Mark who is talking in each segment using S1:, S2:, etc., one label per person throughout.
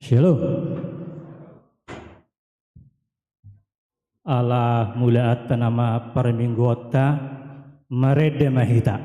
S1: Shalom. Allah mulaat nama parminggota marede mahita.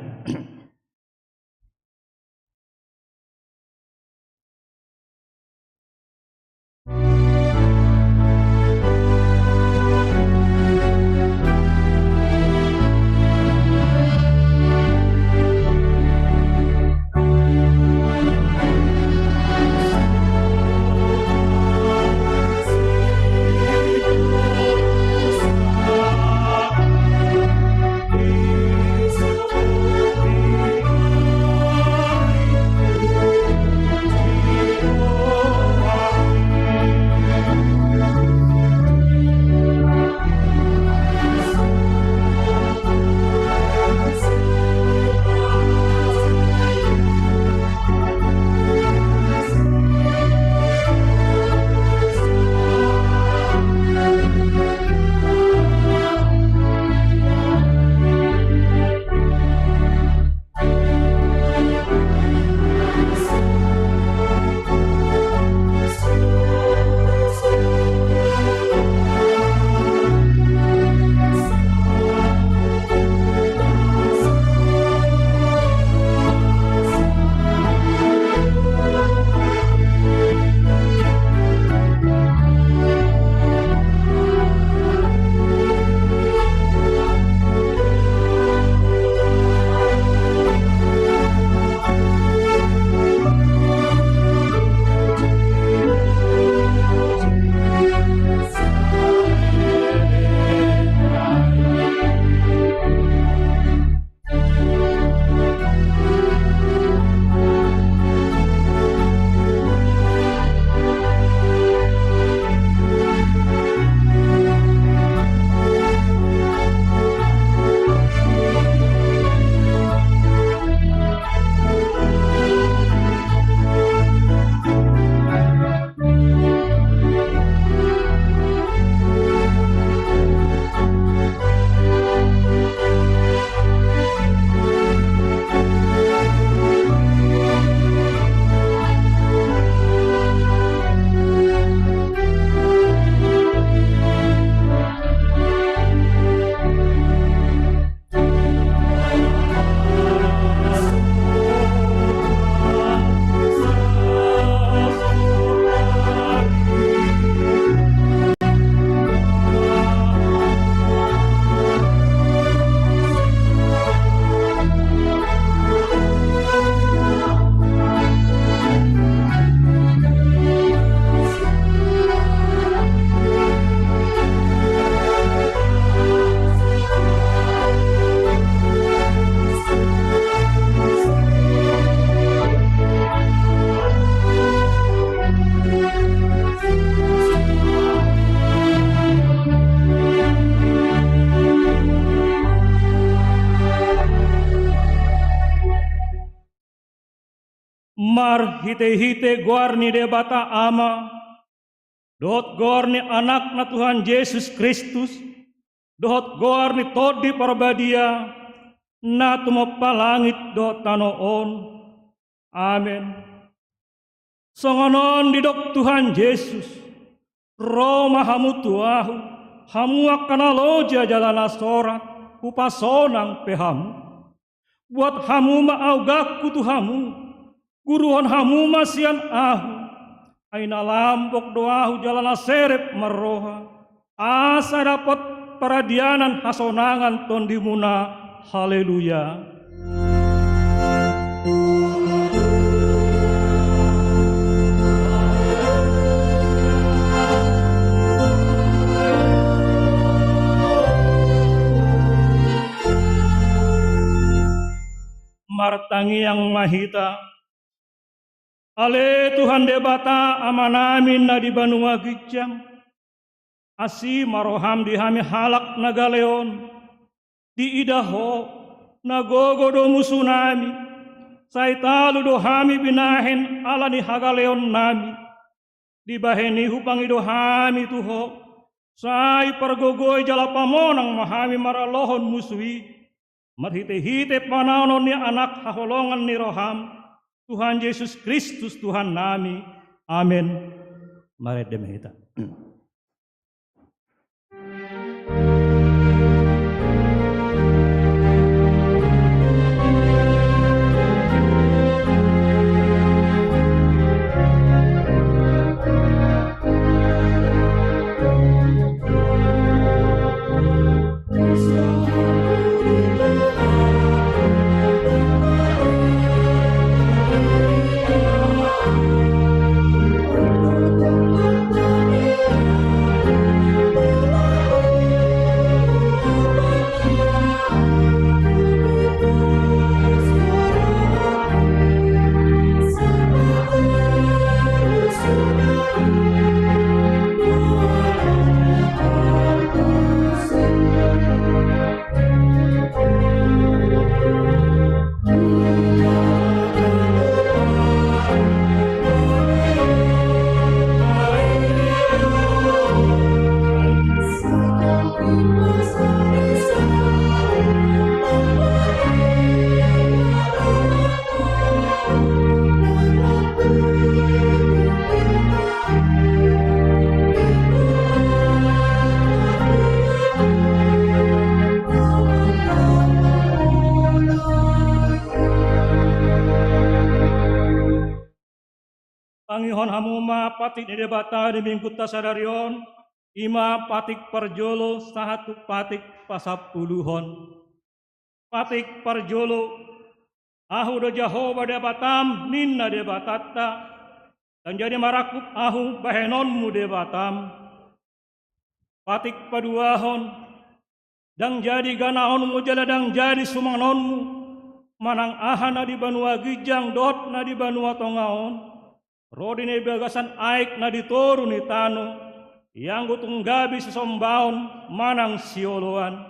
S2: Mar hite-hite guarni debata ama, dot gorni anak na Tuhan Yesus Kristus, dot gorni todi parbadia, na tumapalangit dot tanoon. Amen. Songonon didok Tuhan Yesus, Roma hamu tuahu, hamu akanaloja jalana sorat, upasonang pehamu. Buat hamu maaugaku tuhamu, guruhan hamu masian ahu, aina lambok doahu jalana serep maroha, asa dapat paradianan hasonangan tondimuna, haleluya. Martangi yang mahita, ale Tuhan debata amanamin na di Banua Gijang, asi maroham di hami halak nagaleon, di idaho nagogodo musunami, saitalu do hami binahen ala ni hagaleon nami, di baheni hupang ido hami tuho, sai pergogoy jalapamonang mahami maralohon musui, marhite-hite panaonon ni anak haholongan ni roham, Tuhan Yesus Kristus Tuhan nami. Amin.
S1: Marede Mahita.
S2: Pangihon hamuma patik di debata di minggu tasadarion, ima patik perjolo satu patik pasapuluhon. Patik perjolo, ahu do Jahoba debatam ninna debatata, dan jadi marakup ahu bahenonmu debatam. Patik paduahon, dan jadi ganaonmu jala dan jadi sumanonmu, manang ahana di Banua Gijang dot na di Banua Tongaon. Rodine bagasan aik na ditoru ni tano, yang gutunggabi sesombaon manang sioloan.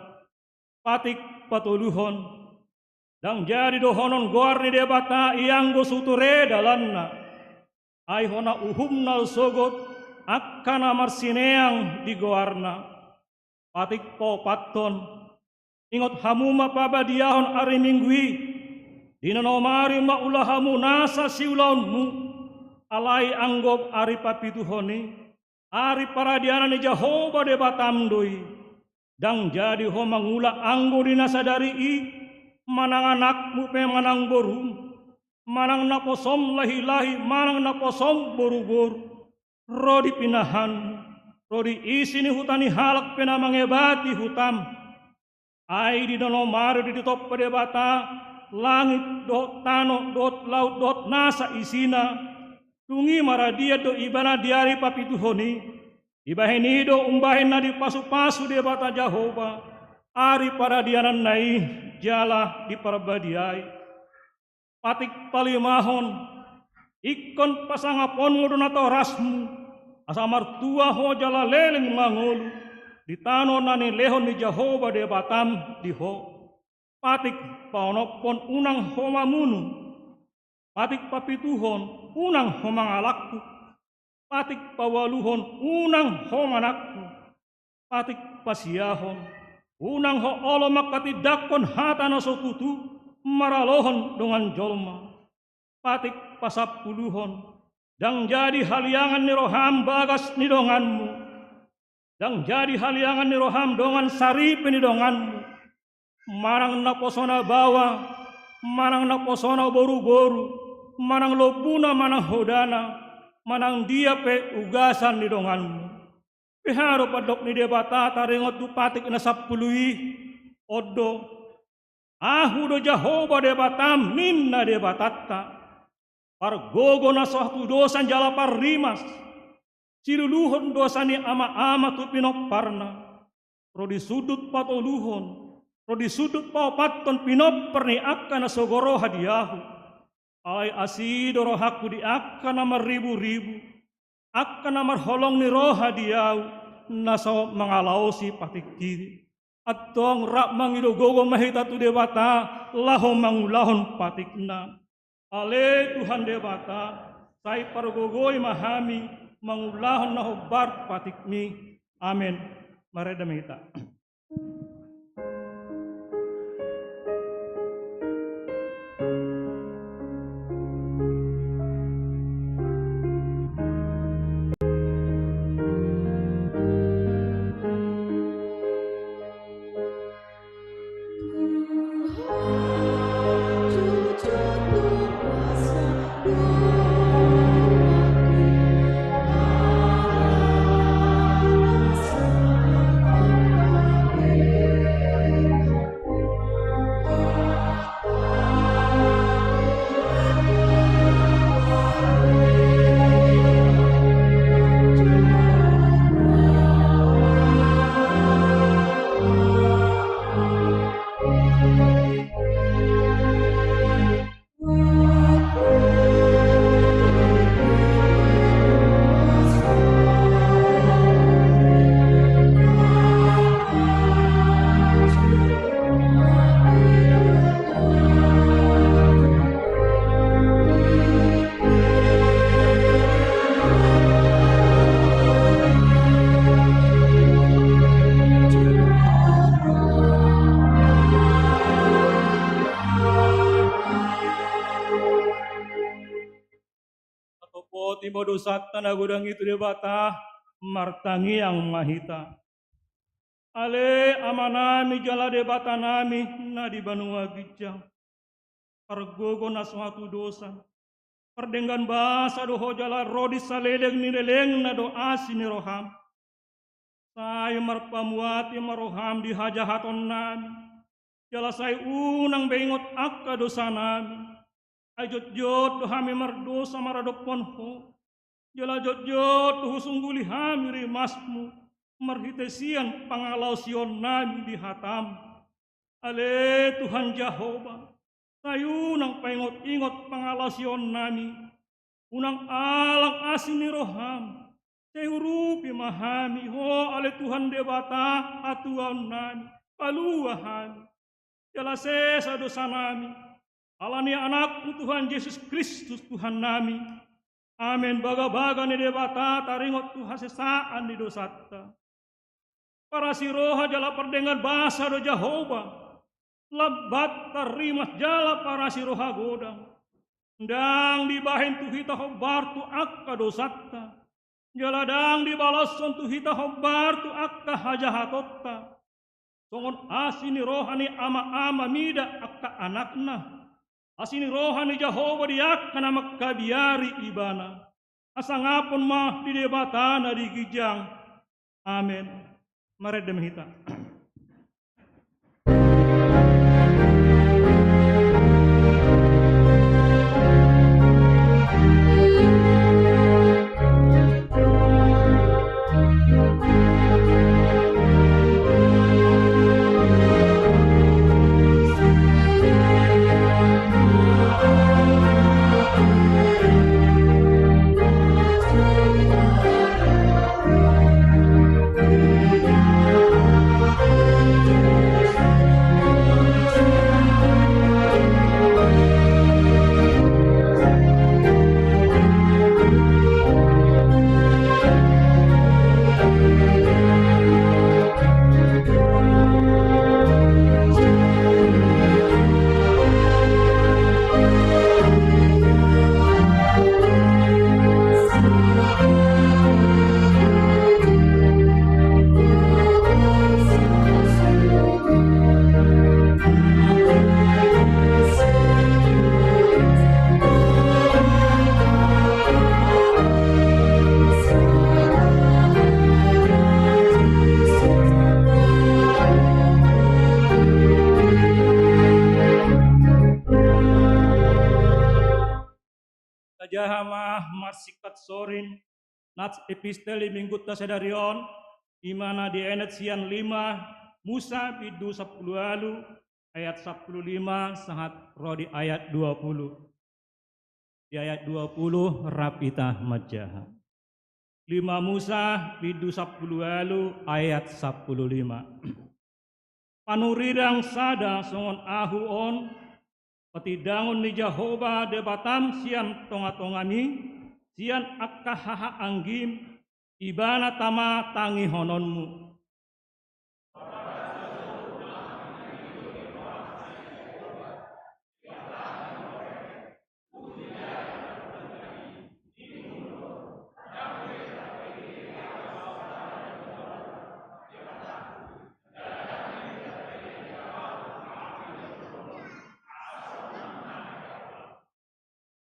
S2: Patik patuluhon, dang jadi dohonon goar ni debata yang go suture dalanna. Ay hona uhumna sogot akkana marsineang di goarna. Patik po paton, ingot hamuma pabadiahon ari minggui, dinanomari maulahamu nasa siulaunmu. Alai anggop ari papituhoni, ari paradiana ni Jahoba debatam doi, dang jadi ho mangula anggo dinasadari i, manang anakmu pe manang borum, manang naposom lahi-lahi, manang naposom boru-boru, rodi pinahan, rodi isi ni hutani halak pena mangebati hutam, ai di donomaro di top debata, langit dot tano dot laut dot nasa isina, tungi maradia do ibana diari papituhoni, ibaheni do umbahin na di pasu-pasu debata Jahoba, ari paradianan nai jala di parabadiai. Patik palimahon, ikon pasangapon mo donato rasmu, asamar tua ho jala leleng mangolu, di tano nani lehon ni Jahoba debatam di ho. Patik paonopon unang homamunu, patik papituhon unang homangalakku, patik pawaluhon unang homanakku, patik pasiahon unang ho olo makatidakon hatana sokutu maralohon dengan jolma, patik pasapuluhon dang jadi haliangan ni roham bagas ni donganmu, dang jadi haliangan ni roham dongan saripe ni donganmu, marang naposona bawa, marang naposona boru-boru, manang lobuna manang hodana, manang dia pe ugasan ni donganmu. Piharo padok ni debata tarengot du patik na sapului, odo, ahu do Jahoba debatam ninna debatatta, pargogo na suatu dosan jala parrimas, siluluhon dosa ni ama-ama tu pinopparna, rodi sudut patoluhon, rodi sudut papaton pinopparni akka na sogoro hadiahu. Ay asido rohaku di akka namar ribu-ribu, akka namar holong ni roha diau, naso mangalau si patik kiri. At tong rak mangidogogo mahita tu debata, laho mangulahon patikna. Ale Tuhan debata, say pargogoy mahami, mangulahon na hobar patikmi. Amen. Mareda mahita. timodo sakta na gudang itu debata martangi yang mahita. Ale amanami jala debata nami na di Banua Gijang. Pargogo na suatu dosa. Perdenggan bahasa doho jala rodi saleleng ni leleng na do asi ni roham. Saya marpamuati maroham di hajahaton nami. Jala saya unang bengot akka dosa nami. Ajot-jot dohami mardosa maradopon ho. Jala jot-jot doho sungguli hami rimasmu. Marhitesian pangalau sion nami di hatam. Ale Tuhan Jehovah. Sayu nang pengot-ingot pangalasion nami, unang alang asin ni roham, sayurupi mahami, ho ale Tuhan debata atuan nami, paluahan, jalase sa dosa nami, alani anakmu Tuhan Yesus Kristus Tuhan nami, amin baga-baga ni debata taringot Tuhan sesaan di dosata, para si roha jala perdengar bahasa do Jehovah, lebat terima jala para siroha godang dang dibahin tu hita hobar tu akka dosata jala dang dibalason tu hita hobar tu akka hajahatotta songon asini rohani ama-ama mida akka anakna asini rohani Jehovah diakkan nama kabiari ibana asangapun mah di debatana di Gijang amin maredem hita. Jahamah marsikat sorin nats episteli minggut tasadarion imana di enet sian 5 Musa pidu 10 alu ayat 15 sahat rodi ayat 20 di ayat 20 rapita majaha 5 Musa pidu 10 alu ayat 15 panurirang sada songon ahu on petidangun ni Jehovah debatam sian tonga-tongami, sian akka haha anggim, ibana tama tangi hononmu.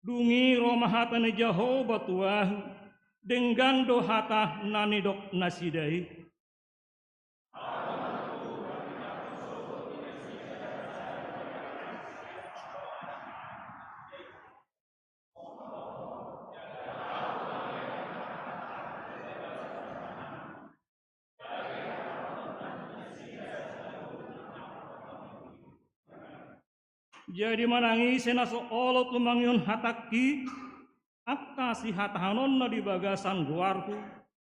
S2: Dungi romahata ni Jehovah Tuhan dengan dohata nanidok nasidai. Jadi manangi senaso olo tumangyun hataki akka si hatahanon na di bagasan guarku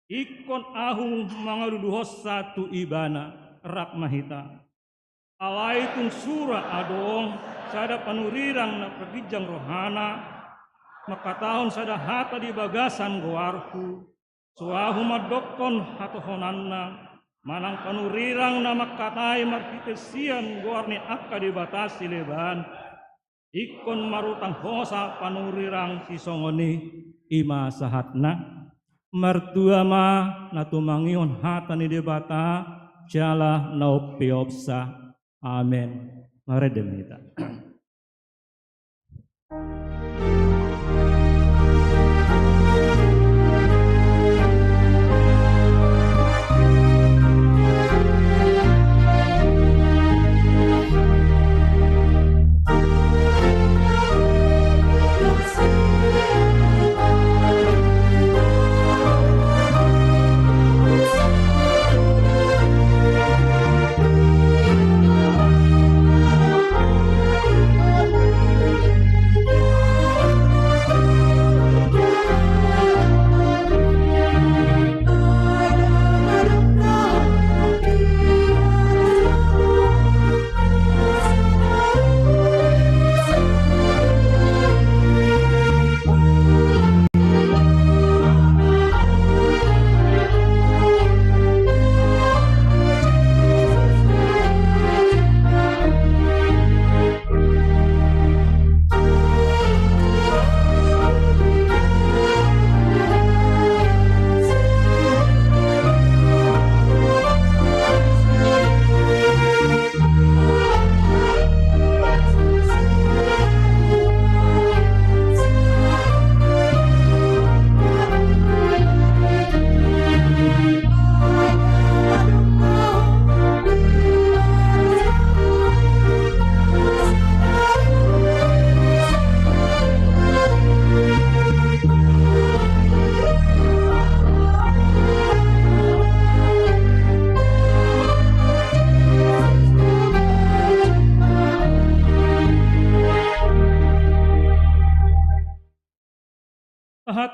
S2: ikon ahu mangaduduhos satu ibana rak mahita alai tung sura adong sada panurirang na pergijang rohana makatahon sada hata di bagasan guarku suahu madokon hatohonanna manang panurirang na makatai martitesian guarni akka dibatasi leban ikon marutang hosa panurirang sisongoni ima sahatna mertua ma natumangion hatani debata jala naupiopsa. Amen. Maredem kita.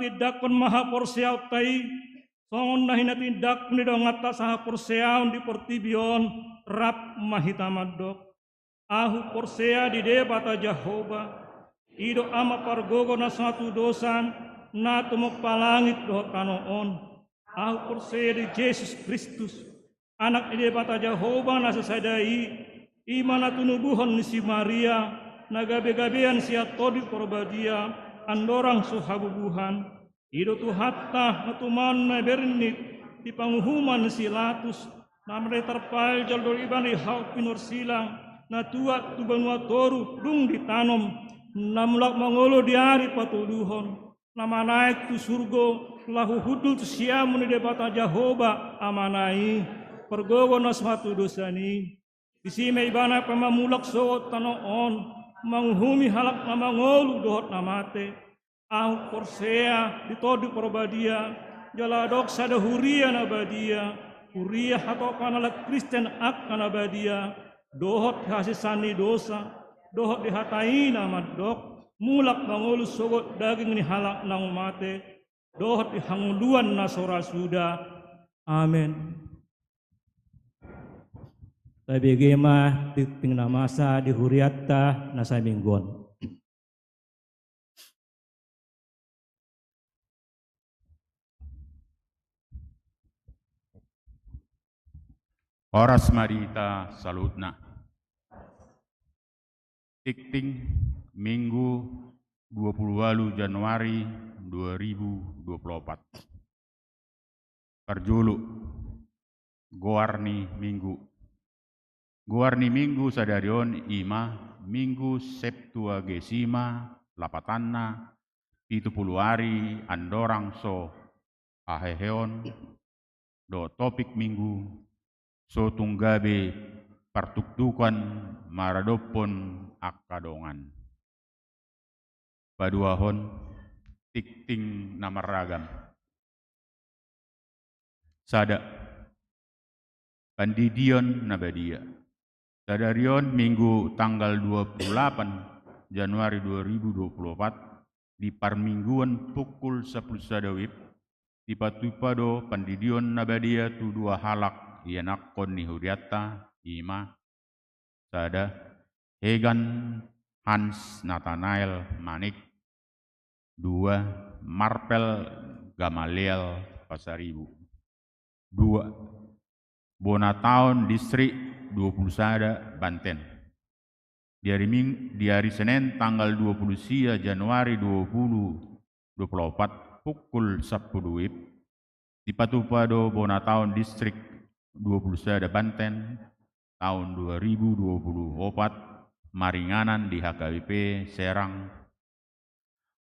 S2: Tidak kon maha porsiaw tay songon na hinatindak ni daw ngata saha porsiaw di portibion rap mahitamadok ahu porsea di debata Jehovah ido ama pargogo na satu dosan na tumok palangit doh kanoon ahu porsea di Yesus Kristus anak di debata Jehovah na sasadai imana tunubuhon ni si Maria nagabe-gabean siya todi porbadia andorang suhabubuhan ido tu hatta natuman na bernit di panghuman silatus namre terpal jaldol ibani hau pinur silang na tuat tu banua toru dung ditanom namulak mangolo diari patuduhon nama naik tu surgo lahu hudul tu siamun di debata Jehovah amanai pergogo nasmatu dosani disime ibana pemamulak sowot tanoon manghumi halak na mangolu dohot namate au porsea ditodi porbadia jaladok sada huria nabadia huria hato kanala Kristen ak nabadia dohot hasisani dosa dohot dihatai namadok mulak mangolu sogot daging ni halak nang mate dohot dihanguluan nasora suda. Amen. Tabi gema ting namasa di huriatta nasa minggon.
S3: Horas marita salutna. Tikting Minggu 28 Januari 2024. Perjulu Goarni Minggu. Goarni Minggu sadarion ima Minggu Septuagesima lapatanna 70 hari andorang so aheheon do topik Minggu so tunggabe partuktukan maradopon akadongan. Paduahon tikting namaragam. Sada pandidion nabadia. Sadarion Minggu tanggal 28 Januari 2024 di parmingguan pukul 10 sadawib di patupado pandidion nabadia tu dua halak yanakon ni huriatta ima sada Hegan Hans Nathanael Manik 2 Marpel Gamaliel Pasaribu 2 Bonataon Distrik 20 Sada Banten di hari Senin tanggal 20 Januari 2024 pukul 10 WIB di Patupado Bonatown Distrik 20 Banten tahun 2024 maringanan di HKBP Serang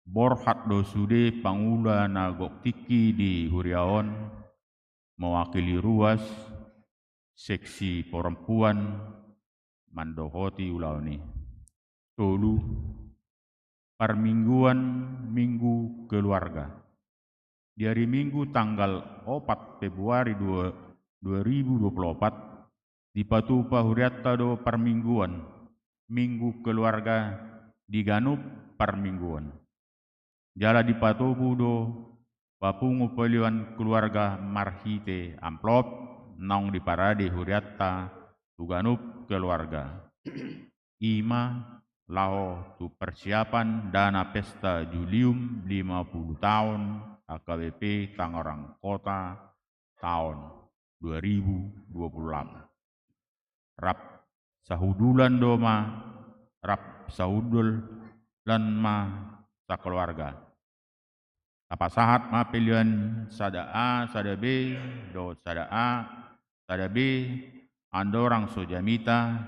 S3: Borhat Dosude Pangula Nagoktiki di Huriaon mewakili ruas seksi perempuan Mandohoti Ulaoni. Tolu Permingguan Minggu Keluarga. Di hari Minggu tanggal 4 Februari 2024 di Patupa Huriatta do Permingguan Minggu Keluarga di Ganup Permingguan. Jala di Patubu do Papungu Peliwan Keluarga Marhite Amplop naung di Parade Huriatta Tuganup Keluarga. Ima lao tu persiapan dana pesta Julium 50 tahun HKBP Tangerang Kota tahun 2028. Rap sahudulan doma, rap sahudul lan ma sakeluarga. Apa sahat ma pilihan sada A, sada B, do sada A, sada B, andorang sojamita,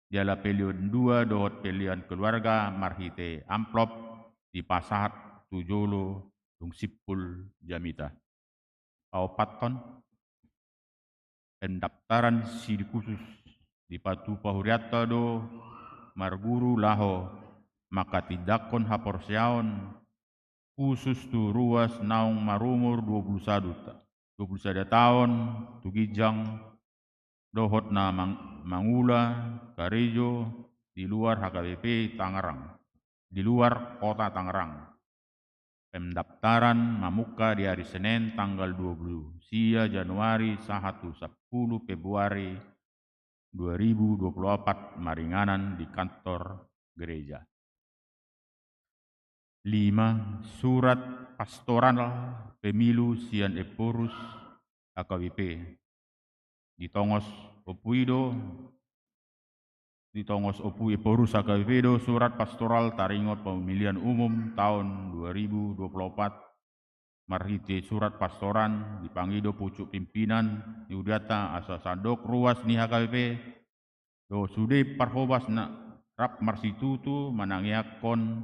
S3: jala pelion 2 dohot pelian keluarga marhite amplop di pasahat tujolo tung sipul jamita. Paopaton pendaftaran sidi khusus di Patupa Huriatta do marguru laho maka tidakon haporsiaon khusus tu ruas naung marumur 21 tahun tugijang dohot na Mangula, Karejo, di luar HKBP Tangerang, di luar kota Tangerang. Pendaftaran mamuka di hari Senin tanggal 20 Januari 10 Februari 2024 maringanan di kantor gereja. 5. Surat pastoral pemilu Sian Eporus HKBP ditongos Opuido ditongos Opui Eporus HKBP do surat pastoral taringot pemilihan umum tahun 2024 marhite surat pastoran dipangido pucuk pimpinan Yudata asa sadok ruas ni HKBP do sude parhobas na rap marsitutu manangiakon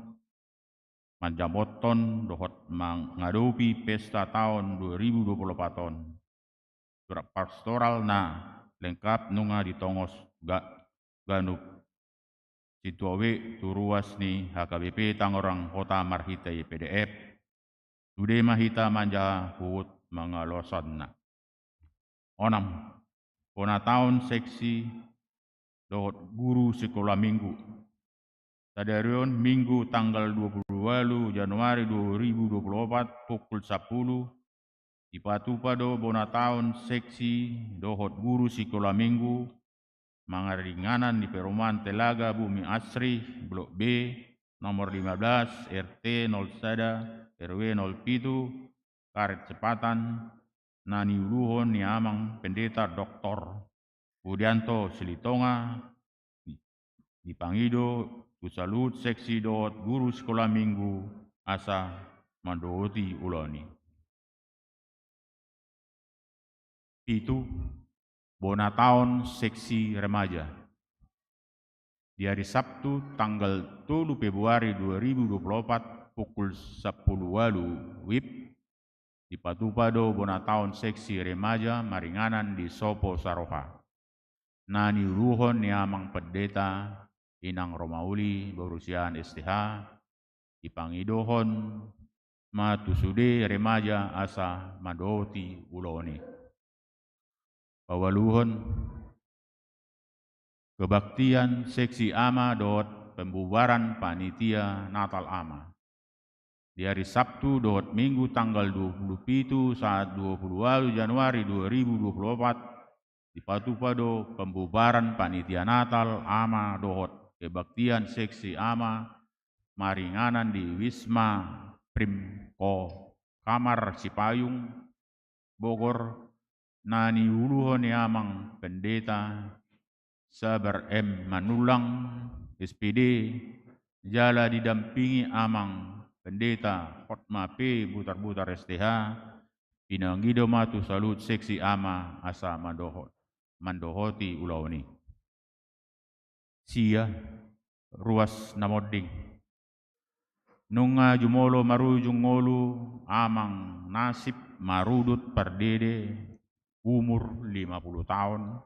S3: manjaboton dohot menghadapi pesta tahun 2024 ton. Surat pastoral na lengkap nunga ditongos Ganup situawe turuas ni HKBP Tangerang Kota Marhite PDF sude mahita manja huut mangalosan na. 6. Pona tahun seksi dohot guru sekolah minggu Sadarion Minggu tanggal 22 Januari 2024 pukul 10 di Patupado Bonatown seksi dohot guru sekolah minggu mangaringanan di perumahan Telaga Bumi Asri Blok B nomor 15 RT 01 RW 07 Karet Cepatan Nani Uluhon Niamang Pendeta Dr. Budianto Silitonga dipangido Kusalut seksi dohot guru sekolah minggu asa Mandohoti Uloni. Itu Bonatown seksi remaja. Di hari Sabtu tanggal 3 Februari 2024 pukul 10 WIB di Patupado Bonatown seksi remaja maringanan di Sopo Saroha. Nani Ruhon Niamang Pendeta Inang Romauli berusiaan STH dipangidohon matusude remaja asa Mandohoti Uloni. Pawaluhon kebaktian seksi ama dohot pembubaran panitia Natal ama. Di hari Sabtu dohot Minggu tanggal 27 saat 20 Januari 2024 di Patupado pembubaran panitia Natal ama dohot kebaktian seksi ama maringanan di Wisma Primko Kamar Cipayung Bogor. Nani Uluhon Niamang Pendeta Sabar M. Manulang SPD jala didampingi amang pendeta Hotma P Butar-Butar STH pinanggido matu salut seksi ama asa mandohoti ulawani. Sia ruas namoding nunga jumolo marujung ngolu amang nasib marudut pardede umur 50 tahun.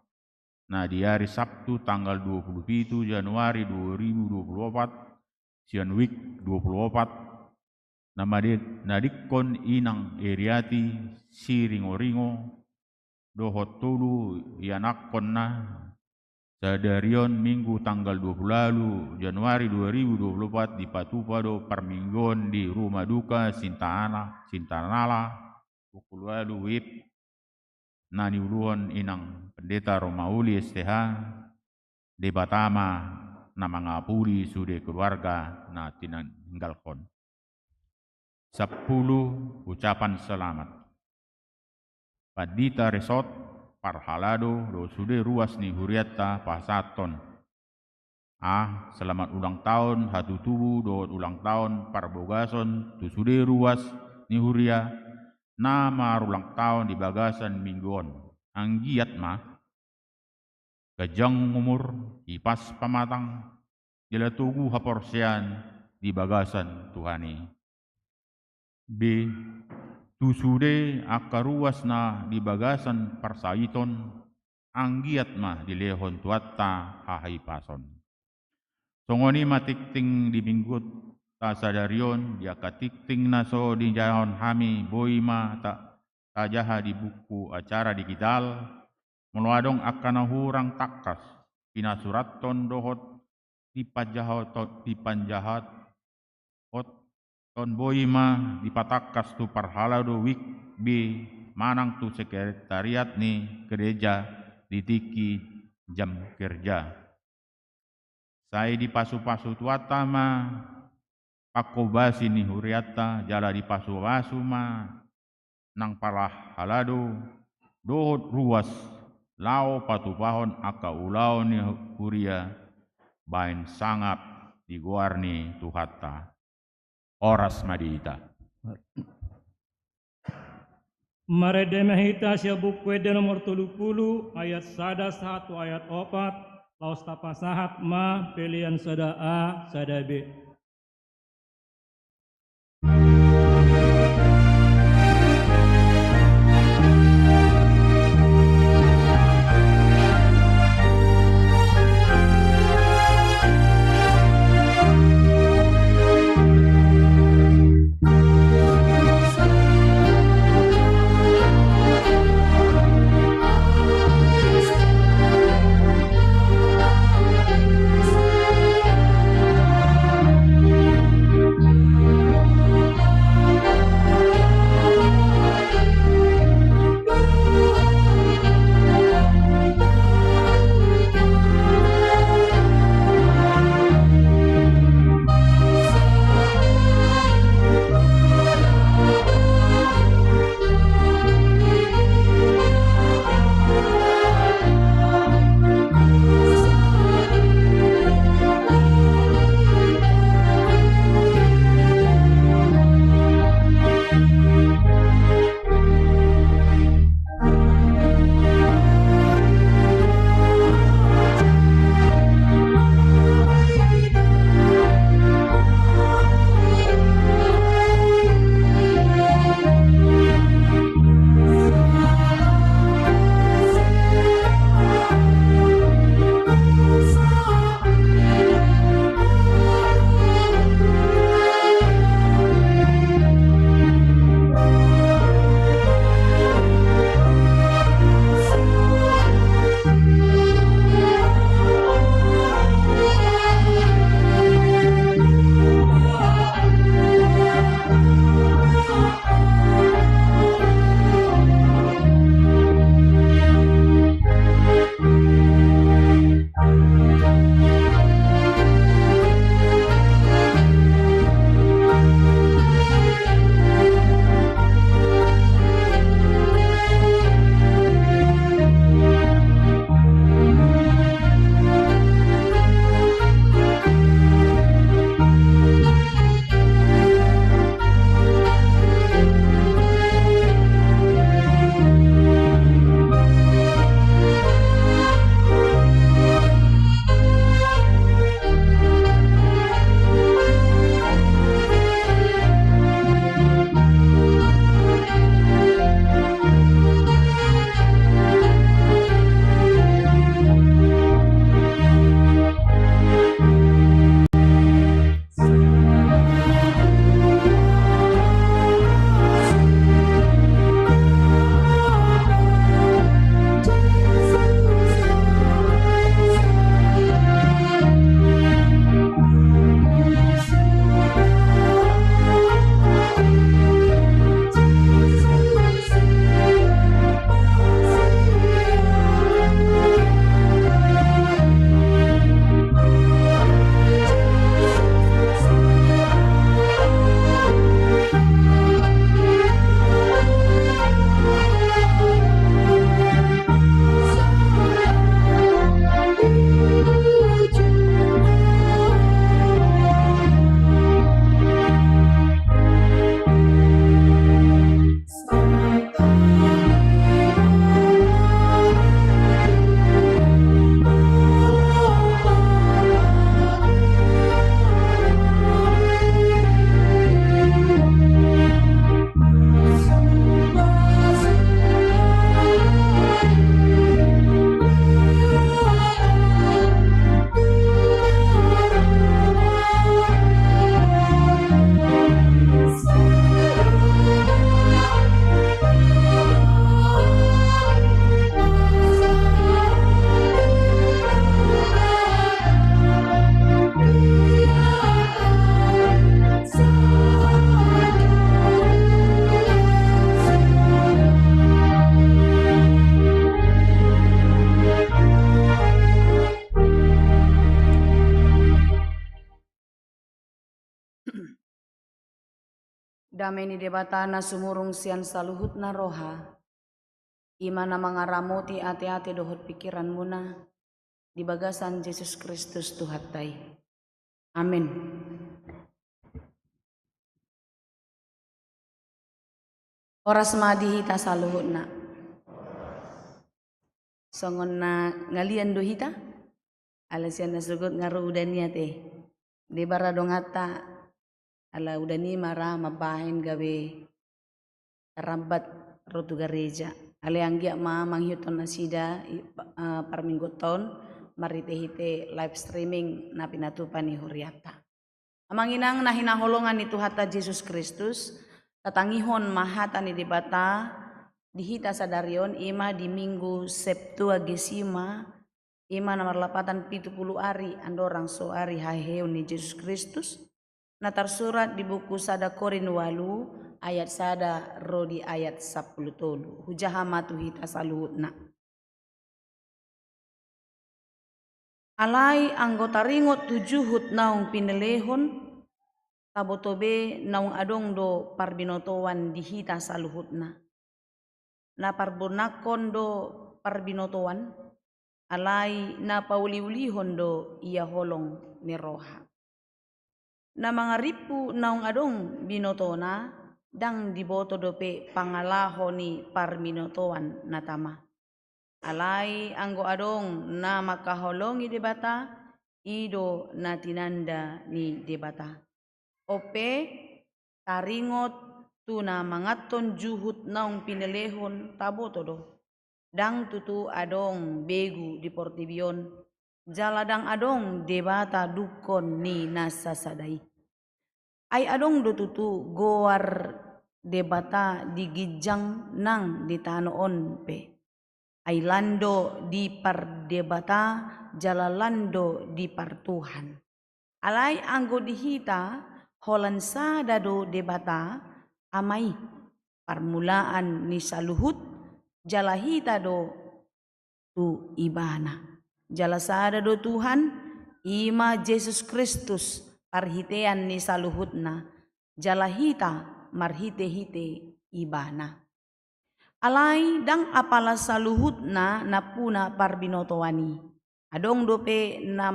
S3: Nah di hari Sabtu tanggal 27 Januari 2024 sian week 24 nama nadikon inang eriati si ringo-ringo dohot tulu ianakon na sadarion minggu tanggal 20 Januari 2024 di Patupado Parminggon di rumah duka Sintanala Pukulalu Wip nani uluan inang pendeta Romauli STH de Batama na mangapuri sude keluarga na tinanggalkon. 10 ucapan selamat. Padita Resort Parhalado do sude ruas ni Huriata Pasaton. Selamat ulang tahun hatu tubuh do ulang tahun Parbogason tu sude ruas ni Huria. Nama ulang tahun di bagasan mingguan. Anggiat mah kejang umur ipas pamatang jela tugu haporsian di bagasan Tuhani. B. Tusude akaruas na di bagasan Parsaiton anggiat mah di lehon tuatta hahai pason. Songoni matikting di minggut sadarion dia katikting naso di jahon hami boima tak jaha di buku acara digital meluadong akan hurang takas pinasuraton dohot dipanjahat ton boima dipatakas tu Parhalado wik b manang tu sekretariat ni gereja ditiki jam kerja. Saya di pasu-pasu tuatama Pakobasi ni Huriata jala di pasu-pasu ma nang Parhalado dohot ruas lao patupahon aka ulau ni Huria bain sangap di guarni Tuhata oras madita.
S2: Marede mahita sia buku ede nomor 30 ayat 1 ayat 4 laos tapasahat ma pilihan sada A sada B.
S4: Damai ni debatana sumurung sian saluhut na roha. Imana mangaramoti ate-ate dohot pikiran muna. Di bagasan Yesus Kristus Tuhatai. Amin. Oras madi hita saluhut na. Songon na ngalian do hita. Alasian na sugut ngaru udania te. Di bara dongata. Ala udani mara mabahin gawe rambat rotu gereja. Ale anggia ma manghiuton na sida par minggu ton marite-hite live streaming na pinatupan ni Huriata. Amanginang nahinaholongan ni Tuhata Yesus Kristus tatangihon mahata ni debata dihita sadarion ima di minggu Septuagesima ima nomor 870 ari andorang so ari haheun ni Yesus Kristus. Na tersurat di buku Sada Korin walu ayat sada rodi ayat 10 tolu. Hujaha matuhita saluhutna. Alai anggota ringot tujuhut naung pinelehon tabotobe naung adong do parbinotowan dihita saluhutna. Na parbonakon do parbinotowan alai na pauli-ulihon do ia holong ni roha. Na mga ripu naung adong binotona dang diboto dope pangalaho ni parminotoan natama. Alai anggo adong na makaholongi debata ido na tinanda ni debata. Ope taringot tuna mangaton juhut naung pinelehon taboto do. Dang tutu adong begu di portibion. Jaladang adong debata dukon ni nasasadai. Ay adong do tutu goar debata digijang nang ditanoon pe. Ay lando di pardebata jalalando di partuhan. Alay anggo dihita holan sada do debata amay parmulaan ni saluhut jalahita do tu ibana. Jalasada do Tuhan ima Yesus Kristus parhitean ni saluhutna jalahita marhite-hite ibana. Alai dang apala saluhutna napuna parbinotowani. Adong dope na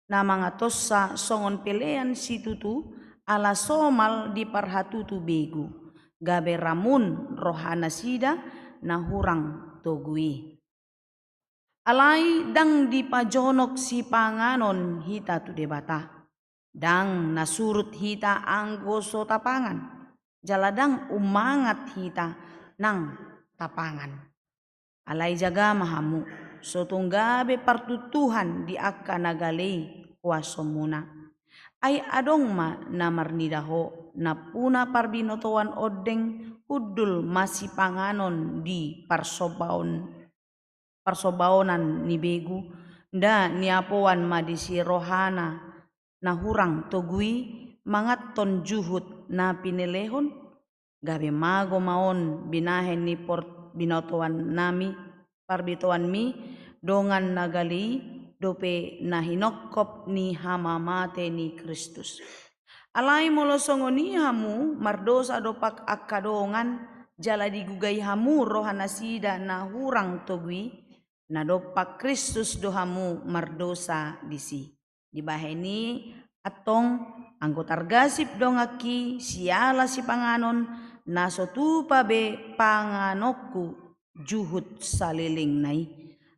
S4: mga tossa songon pelean situtu ala somal di parhatutu begu. Gabe ramun rohana sida na hurang togui. Alai dang dipajonok si panganon hita tu debata. Dang nasurut hita anggo so tapangan. Jaladang umangat hita nang tapangan. Alai jaga mahamu. So tunggabe partutuhan di akka nagalei kuasomuna. Ay adong ma namarnidaho na puna parbinotoan odeng udul masih panganon di parsobaonan ni begu nda niapoan madisi rohana na hurang togui mangaton juhut na pinelehon gabe mago maon binahen ni binotoan nami parbitoan mi dongan nagali dope na hinokop ni hamamate ni Kristus. Alai molosongoni hamu mardosa dopak akadongan jala digugay hamu rohana sida na hurang togui na dopak Kristus dohamu mardosa disi. Dibaheni atong anggota gasip dongaki siala si panganon na sotupa be panganokku juhut saliling nai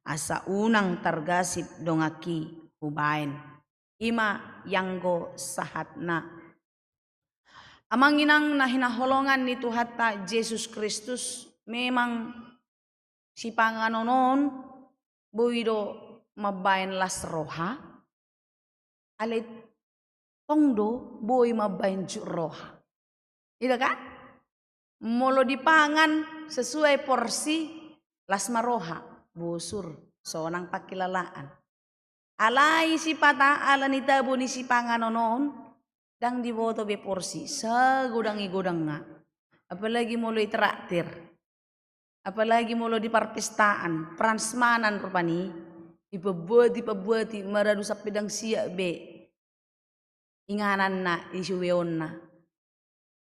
S4: asa unang targasip dongaki hubain. Ima yanggo sahat na. Amanginang nahinaholongan ni Tuhata Yesus Kristus memang si panganonon buido mabain las roha alit tongdo boy mabain ju roha. Ida kan? Molo dipangan sesuai porsi las maroha busur sonang pakilalaan. Alai si pata ala ni tabo ni si panganonon dang diboto be porsi sagudang-igudang nga. Apalagi molo itraktir. Apalagi molo di parpistaan, pransmanan rupani, ipabuati maradu sa pedang siya be. Inganan na, isuweon na.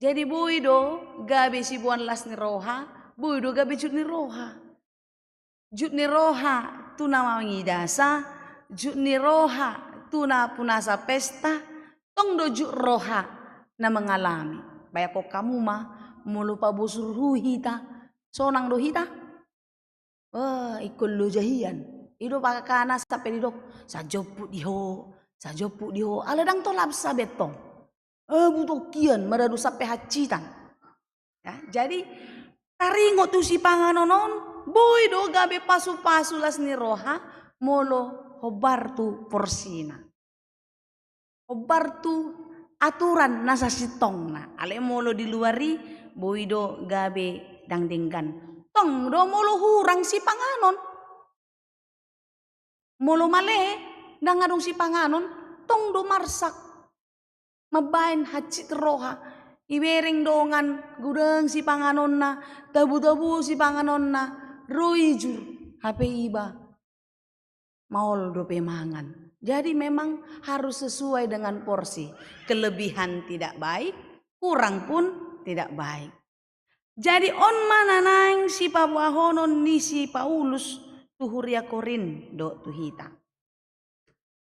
S4: Jadi boido gabe si buan las ni roha, boido gabe jut ni roha. Jut ni roha tuna mangidasa, jut ni roha tuna punasa pesta, tong do jut roha na mengalami. Bayako kamu mah mulupa busur hita, sonang do hita. Wah, ikul lo jahian. Ido pakakana sampai didok, sajopuk diho, aladang tolap sabetong. Butuh kian maradu sampai hacitan. Ya, jadi taringo tu si panganonon, boy do gabe pasu-pasu las ni roha, molo hobar tu porsina. Hobar tu aturan nasa sitong na. Ale molo di luari, boy do gabe dangdinggan. Tong do molo hurang si panganon. Molo male, dangadong si panganon, tong do marsak. Mabain hacit roha, ibereng dongan gudeng si panganon na, tabu-tabu si panganon na, roijur, hape iba, maol dope mangan. Jadi memang harus sesuai dengan porsi. Kelebihan tidak baik, kurang pun tidak baik. Jadi on mananang si pabuahonon ni si Paulus tuhuria korin do tuhita.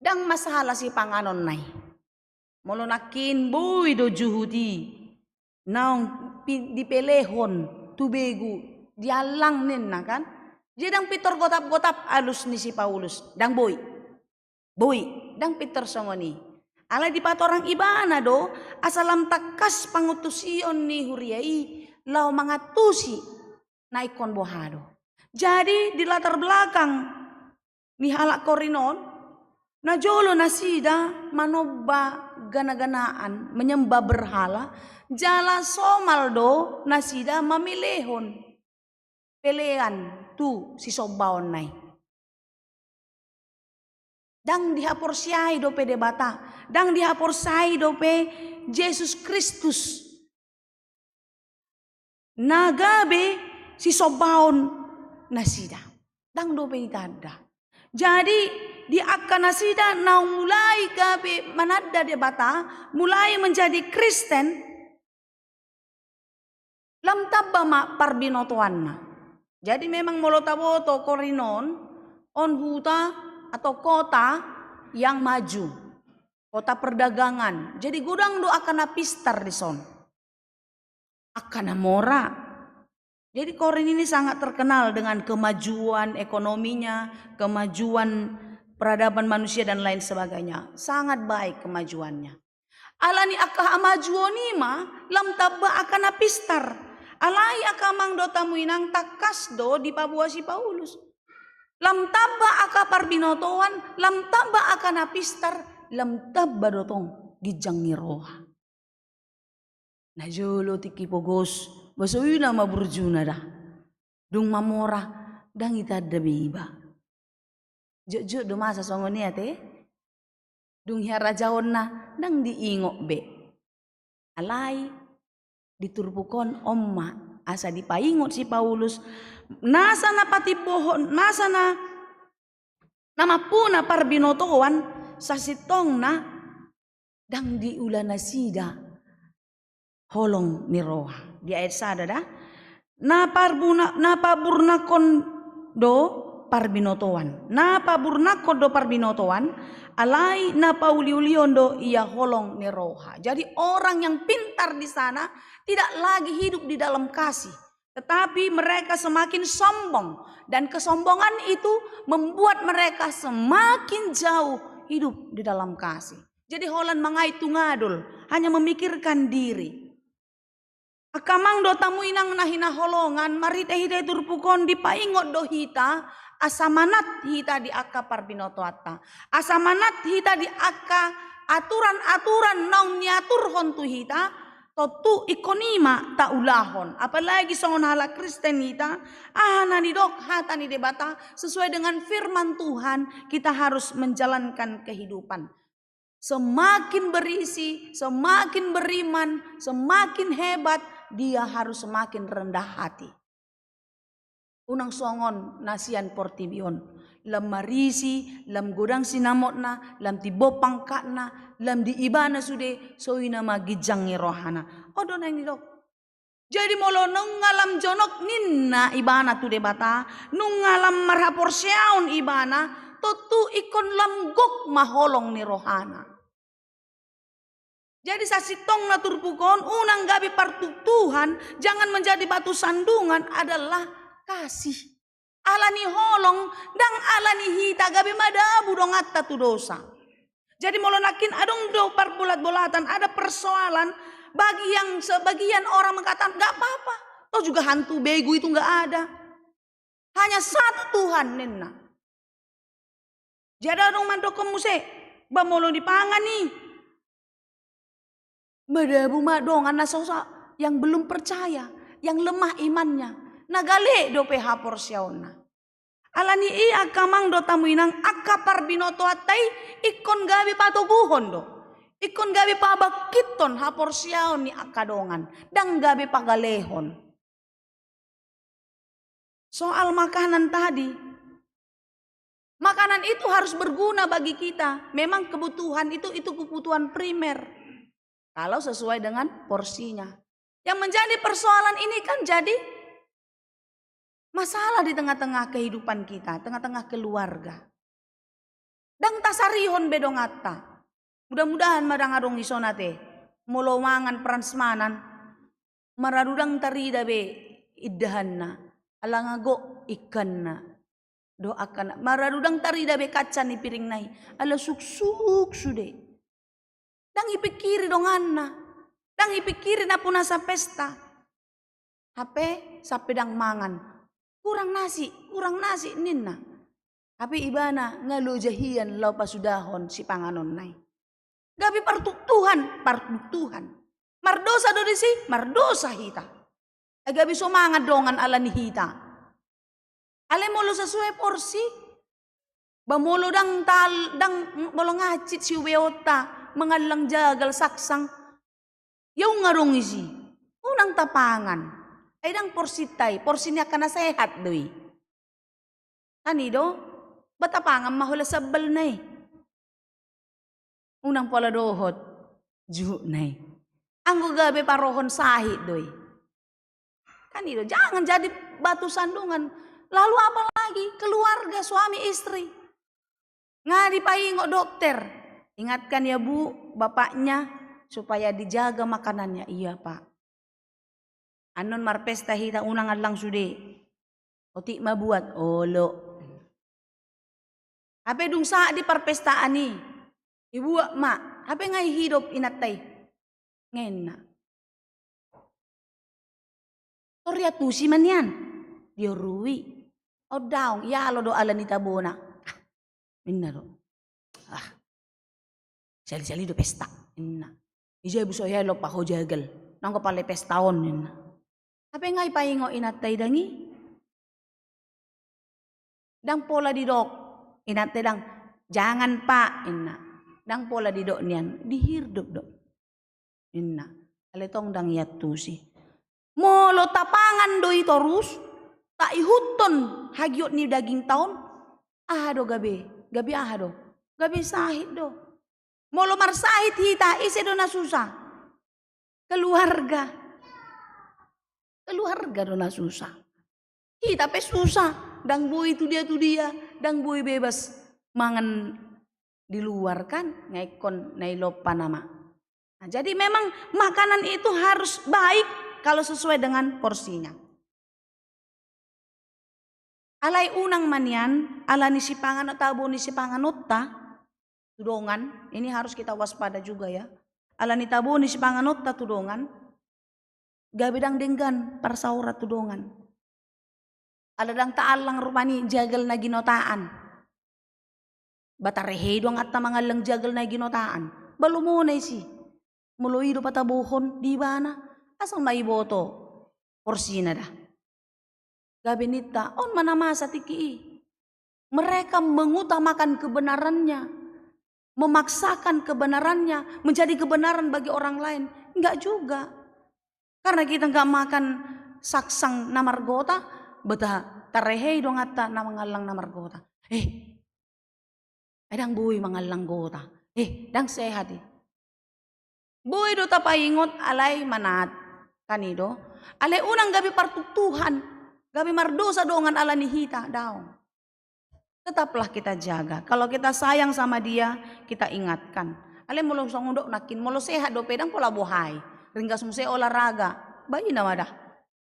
S4: Dang masalah si panganon nai. Molo nakin boy do juhudi naong dipelehon tubegu dialang nenna kan jedang pitor gotap-gotap alus ni si Paulus dang boy dang pitor songoni ala di patorang ibana do asalam takas pangutusion ni huriai lau mangatusi naikon bohado. Jadi di latar belakang ni halak korinon na jolo nasida manoba gana-ganaan menyembah berhala jala somaldo nasida mamilehon pelean tu si sobaon nai dang dihapor siai dope debata dang dihapor sai dope Yesus Kristus nagabe si sobaon nasida dang dope itada. Jadi di akanasida na mulai gabe manada debata mulai menjadi Kristen lam tabba ma parbinotoanna. Jadi memang molotaboto korinon on huta atau kota yang maju, kota perdagangan. Jadi gudang do akan pistar di son, akan mora. Jadi Korin ini sangat terkenal dengan kemajuan ekonominya, kemajuan peradaban manusia dan lain sebagainya. Sangat baik kemajuannya. Alani akah amajuoni ma lam tabba akan apistar. Alai akamang do tamuinang takas do di Papua si Paulus. Lam tabba aka parbinotoan, lam tabba akan apistar, lam tabba dotong gijangi roha. Najolo tiki pogos basawina maburjuna dah. Dung mamora dang itadda biba. Jujur do masa songoni ate. Dung hiara jaonna dang diingok be. Alai diturpukon omma asa dipaingot si Paulus. Nasa na pati pohon, nasa na namapuna parbinotoan sa sitong na dang diulana sida holong ni roha. Di ayat sada dah. Napaburnakon do parbinotoan. Napaburnakon do parbinotoan. Alai napauliulion do ia holong ni roha. Jadi orang yang pintar di sana tidak lagi hidup di dalam kasih. Tetapi mereka semakin sombong. Dan kesombongan itu membuat mereka semakin jauh hidup di dalam kasih. Jadi holan mangaitu ngadul. Hanya memikirkan diri. Akamang do tamu inang nahina holongan marite hita turpukon dipaingot do hita asamanat hita di aka parbinotoata asamanat hita di aka aturan-aturan naung niatur hontu hita totu ikonima ta ulahon apalagi songon hala Kristen hita nani dok hata ni debata sesuai dengan firman Tuhan kita harus menjalankan kehidupan. Semakin berisi, semakin beriman, semakin hebat, dia harus semakin rendah hati. Unang songon nasian portibion. lam marisi, lam godang sinamotna, lam tibo pangkatna, lam di ibana sude, soina magijangi rohana. Odo nang dok. Jadi molo nung ngalam jonok ninna ibana tu debata, nung ngalam marhapor siaun ibana, totu ikon lam gok maholong ni rohana. Jadi sasitong na turpukon, unang gabi partuk Tuhan, jangan menjadi batu sandungan adalah kasih. Alani holong, dang alani hita gabi madabu dong atta tu dosa. Jadi molo nakin adong do parbulat-bulatan, ada persoalan, bagi yang sebagian orang mengatakan gak apa-apa. Toh juga hantu bego itu gak ada. Hanya satu Tuhan nena. Jadi adong mandokom muse, bamolo dipangan nih. Madabu madongan nasosa yang belum percaya, yang lemah imannya. Nagale do PH porsiauna. Alani iya kamang do tamuinang akapar binoto atai ikon gabi patoguhon do. Ikon gabi pabakiton hapor siaon ni akadongan. Dang gabi pagalehon. Soal makanan tadi. Makanan itu harus berguna bagi kita. Memang kebutuhan itu kebutuhan primer. Kalau sesuai dengan porsinya. Yang menjadi persoalan ini kan jadi masalah di tengah-tengah kehidupan kita. Tengah-tengah keluarga. Dang tasarihon bedong atta. Mudah-mudahan madang adong isonate molowangan peransmanan maradudang tarida be iddahanna alangago ikanna doakan maradudang tarida be kaca ni piring nai ala suksuk sude dang ipikiri donganna dang ipikiri na puna sa pesta hape sapedang mangan kurang nasi ninna tapi ibana ngalo jahian lau pasudahon si panganon nai. Gabi partuk Tuhan. Mardosa do disi, mardosa hita. Gabi somangat dongan ala ni hita. Ale molo sesuai porsi. Bamolo dang molo ngacit si weota, mengalang jagal saksang. Yaw ngarong isi. Unang tapangan. Ay dang porsi tay, porsi niya ka na sehat doi. Kanido, batapangan mahula sabal na eh. Unang pala dohot, juh nai. Anggo gabe parohon sahid doi. Kan itu jangan jadi batu sandungan. Lalu apa lagi? Keluarga, suami, istri. Ngadi paingok dokter. Ingatkan ya bu, bapaknya supaya dijaga makanannya. Iya pak. Anon marpesta hita unang adlang sude. Otik mabuat. Olo. Apa dung saat di perpestaan nih? Ibu mak, apa ngai hidup inatay? Ngayon na. Torya tusi man yan. Diorui. O daong, iyalo do ala ni tabona. Minna do. Sali-sali do pesta. Minna. Ijay buso yalo pa ho jagal. Nang ko pala pestaon. Minna. Apa ngai paingo inatay dangi? Dang pola di dok. Inatay dang. Jangan pak. Inna. Dang pola di dok niyan, dihirdup dok. Inna, aletong dang yatusi. Molo tapangan doi torus, tak ihuton hagyot ni daging taon. Ahado gabi ahado. Gabi sahid do. Molo marsahid hita, ise do na susah. Keluarga do na susah. Hita pe susah, dang boy tu dia, dang boy bebas mangan di luar kan ngaikon nailopa nama. Nah, jadi memang makanan itu harus baik kalau sesuai dengan porsinya. Alay unang manian, ala ni si panganot tabo ni si panganot ta, tudongan, ini harus kita waspada juga ya. Ala ni tabo ni si panganot ta tudongan, gabidang denggan parsaurat tudongan. Aladang taalang rupani jagal na ginotaan. Batarehe dong at mga lang jagal na ginotaan. Balumunay si. Muloy do patabuhon. Di ba na? Asang may boto. Porsina da. Gabinita. On manamasa tiki. Mereka mengutamakan kebenarannya. Memaksakan kebenarannya. Menjadi kebenaran bagi orang lain. Enggak juga. Karena kita enggak makan saksang namargota. Bata tarehe dong at na mga lang namargota. Edang buhay mangalang gota. Dang sehat Buhay do tapaingot alay manat kanido. Alay unang gabi partuktuhan. Gabi mardosa dongan ala nihita daw. Tetaplah kita jaga. Kalau kita sayang sama dia, kita ingatkan. Alay mulo songondok nakin, mulo sehat do pedang pola buhay. Ringgas muse olahraga. Bayi nama dah.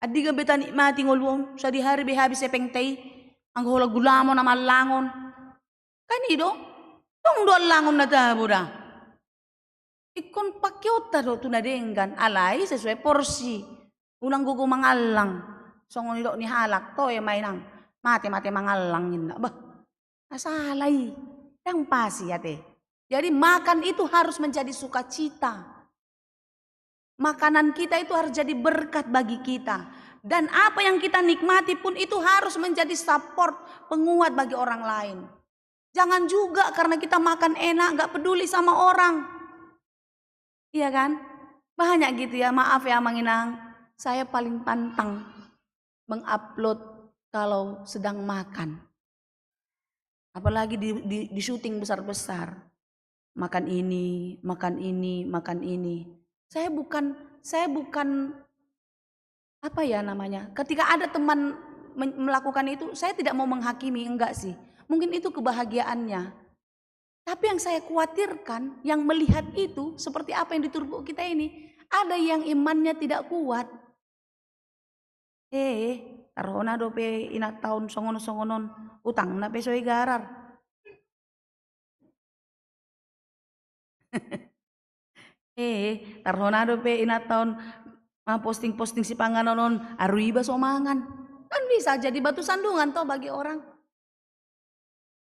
S4: Adi gabi tanikmati ngulwong. Sa di hari bihabis epengtay. Ang hula gulamo na malangon. Kanido. Tong do langon na tabo dah. Ikon pakyota do tunadenggan. Alay sesuai porsi. Unang gugu mangalang. Songon idok ni halak. To ya mainang. Mati-mati mangalangin na. Bah. Asalay. Yang pasi ya teh. Jadi makan itu harus menjadi sukacita. Makanan kita itu harus jadi berkat bagi kita. Dan apa yang kita nikmati pun itu harus menjadi support, penguat bagi orang lain. Jangan juga karena kita makan enak gak peduli sama orang. Iya kan? Banyak gitu ya, maaf ya Manginang. Saya paling pantang mengupload kalau sedang makan. Apalagi di syuting besar-besar. Makan ini, makan ini, makan ini. Saya bukan apa ya namanya. Ketika ada teman melakukan itu, saya tidak mau menghakimi, enggak sih. Mungkin itu kebahagiaannya. Tapi yang saya khawatirkan, yang melihat itu seperti apa yang di Turbo kita ini, ada yang imannya tidak kuat. Tarhona dope ina tahun songonon utang na pesoy garar. Tarhonado pe ina tahun posting si panganonon aruiba somangan. Kan bisa jadi batu sandungan toh bagi orang.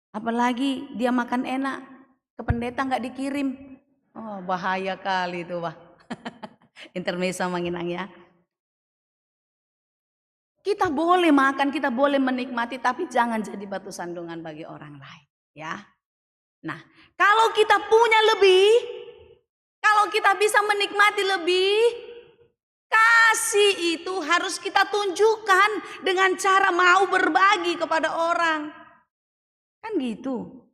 S4: Apalagi dia makan enak, ke pendeta nggak dikirim. Oh, bahaya kali itu, Wah. Intermezzo Manginang ya. Kita boleh makan, kita boleh menikmati, tapi jangan jadi batu sandungan bagi orang lain, ya. Nah, kalau kita punya lebih, kalau kita bisa menikmati lebih, kasih itu harus kita tunjukkan dengan cara mau berbagi kepada orang. Kan gitu.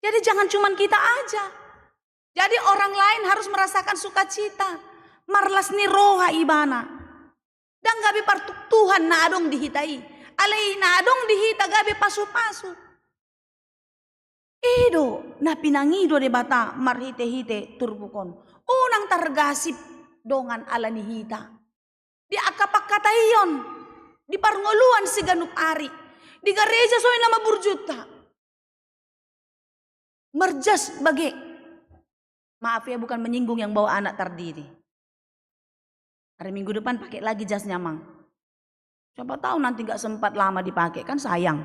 S4: Jadi jangan cuma kita aja. Jadi orang lain harus merasakan sukacita. Marlas ni roha ibana. Dan gabi partuk Tuhan na adong dihitai. Alay na adong dihita gabi pasu-pasu. Edo na pinangido de bata marhite-hite turbukon. Unang targasip dongan ala nihita. Di akapak katayon. Di parngoluan si ganuk ari. Di gareja soy nama burjuta. Merjas bagi. Maaf ya, bukan menyinggung yang bawa anak terdiri. Hari Minggu depan pakai lagi jasnya Mang. Siapa tahu nanti gak sempat lama dipakai, kan sayang.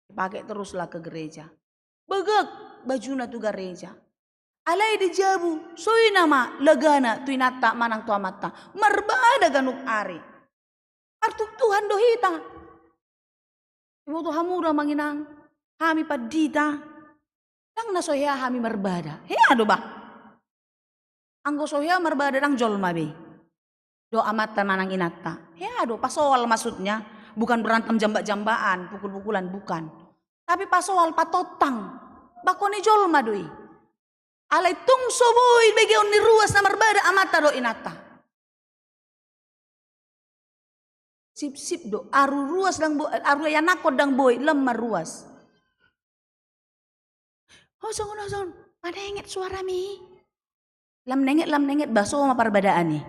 S4: Dipakai teruslah ke gereja. Begek bajuna tu gereja. Alay di jabu, soy nama legana tuinata manang tua mata. Merbada ganuk ari. Artuk Tuhan dohita. Ibu tu hamura Manginang. Hami padita. Yang nasohya hami merbada. Ado bah. Anggo sohya merbada nang jolma be. Do amatan manang inata. Ado pasowal maksudnya. Bukan berantem jambak-jambaan, pukul-pukulan, bukan. Tapi pasowal patotang. Bakone jolma doi. Alay tung soboy begeon ni ruas na merbada amata do inata. Sip-sip do. Aru ruas dang boy. Aru yanakod dang boy. Lemar ruas. Oh songon. Manenget suara mi. Lam nenget baso sama perbedaan nih.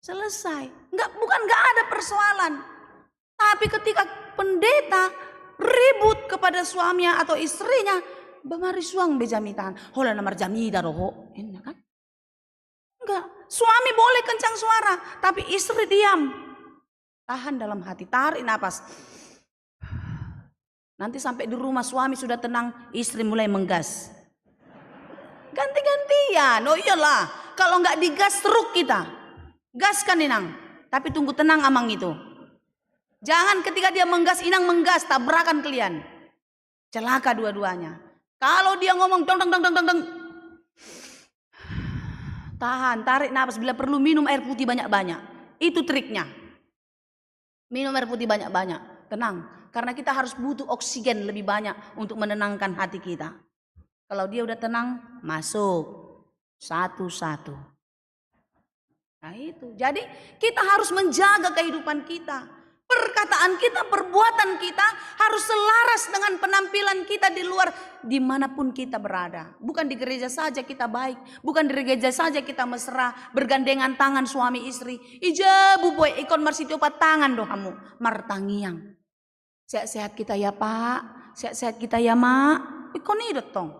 S4: Selesai. Bukan nggak ada persoalan. Tapi ketika pendeta ribut kepada suaminya atau istrinya, bamari suang bejamitan. Hola namar jamida roho. Enak kan? Enggak. Suami boleh kencang suara, tapi istri diam. Tahan dalam hati, tarik napas. Nanti sampai di rumah suami sudah tenang, istri mulai menggas. Ganti-gantian. Oh iyalah, kalau nggak digas teruk kita. Gaskan Inang, tapi tunggu tenang amang itu. Jangan ketika dia menggas, Inang menggas, tabrakan kalian. Celaka dua-duanya. Kalau dia ngomong dong. Tahan, tarik napas, bila perlu minum air putih banyak-banyak. Itu triknya. Minum air putih banyak-banyak. tenang. Karena kita harus butuh oksigen lebih banyak untuk menenangkan hati kita. Kalau dia udah tenang, masuk satu-satu. Nah itu, jadi kita harus menjaga kehidupan kita. Perkataan kita, perbuatan kita harus selaras dengan penampilan kita di luar dimanapun kita berada. Bukan di gereja saja kita baik, bukan di gereja saja kita mesra, bergandengan tangan suami istri. Ija buboy ikon marsito tangan dohamu, martangiang. Sehat-sehat kita ya Pak, sehat-sehat kita ya Mak. Ikon idot tong.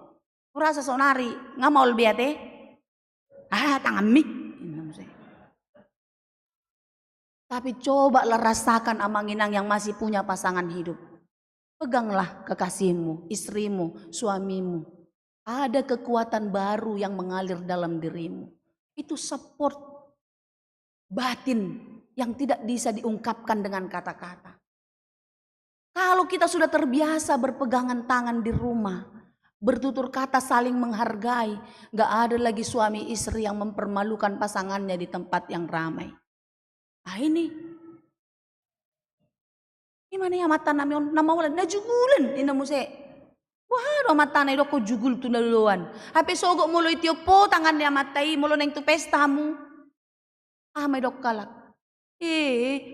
S4: Kurasa sonari, nggak mau lebih ate. Tangan mik. Tapi cobalah rasakan amanginang yang masih punya pasangan hidup. Peganglah kekasihmu, istrimu, suamimu. Ada kekuatan baru yang mengalir dalam dirimu. Itu support batin yang tidak bisa diungkapkan dengan kata-kata. Kalau kita sudah terbiasa berpegangan tangan di rumah, bertutur kata saling menghargai, gak ada lagi suami istri yang mempermalukan pasangannya di tempat yang ramai. Ah ini gimana ya mata namion nama wala na jugulan ina mo se. Wah do mata na ko jugul tu naluan. Hape sogok mulo itio po tangan dia matai mulo neng tu pestamu. Ah may dok kalak.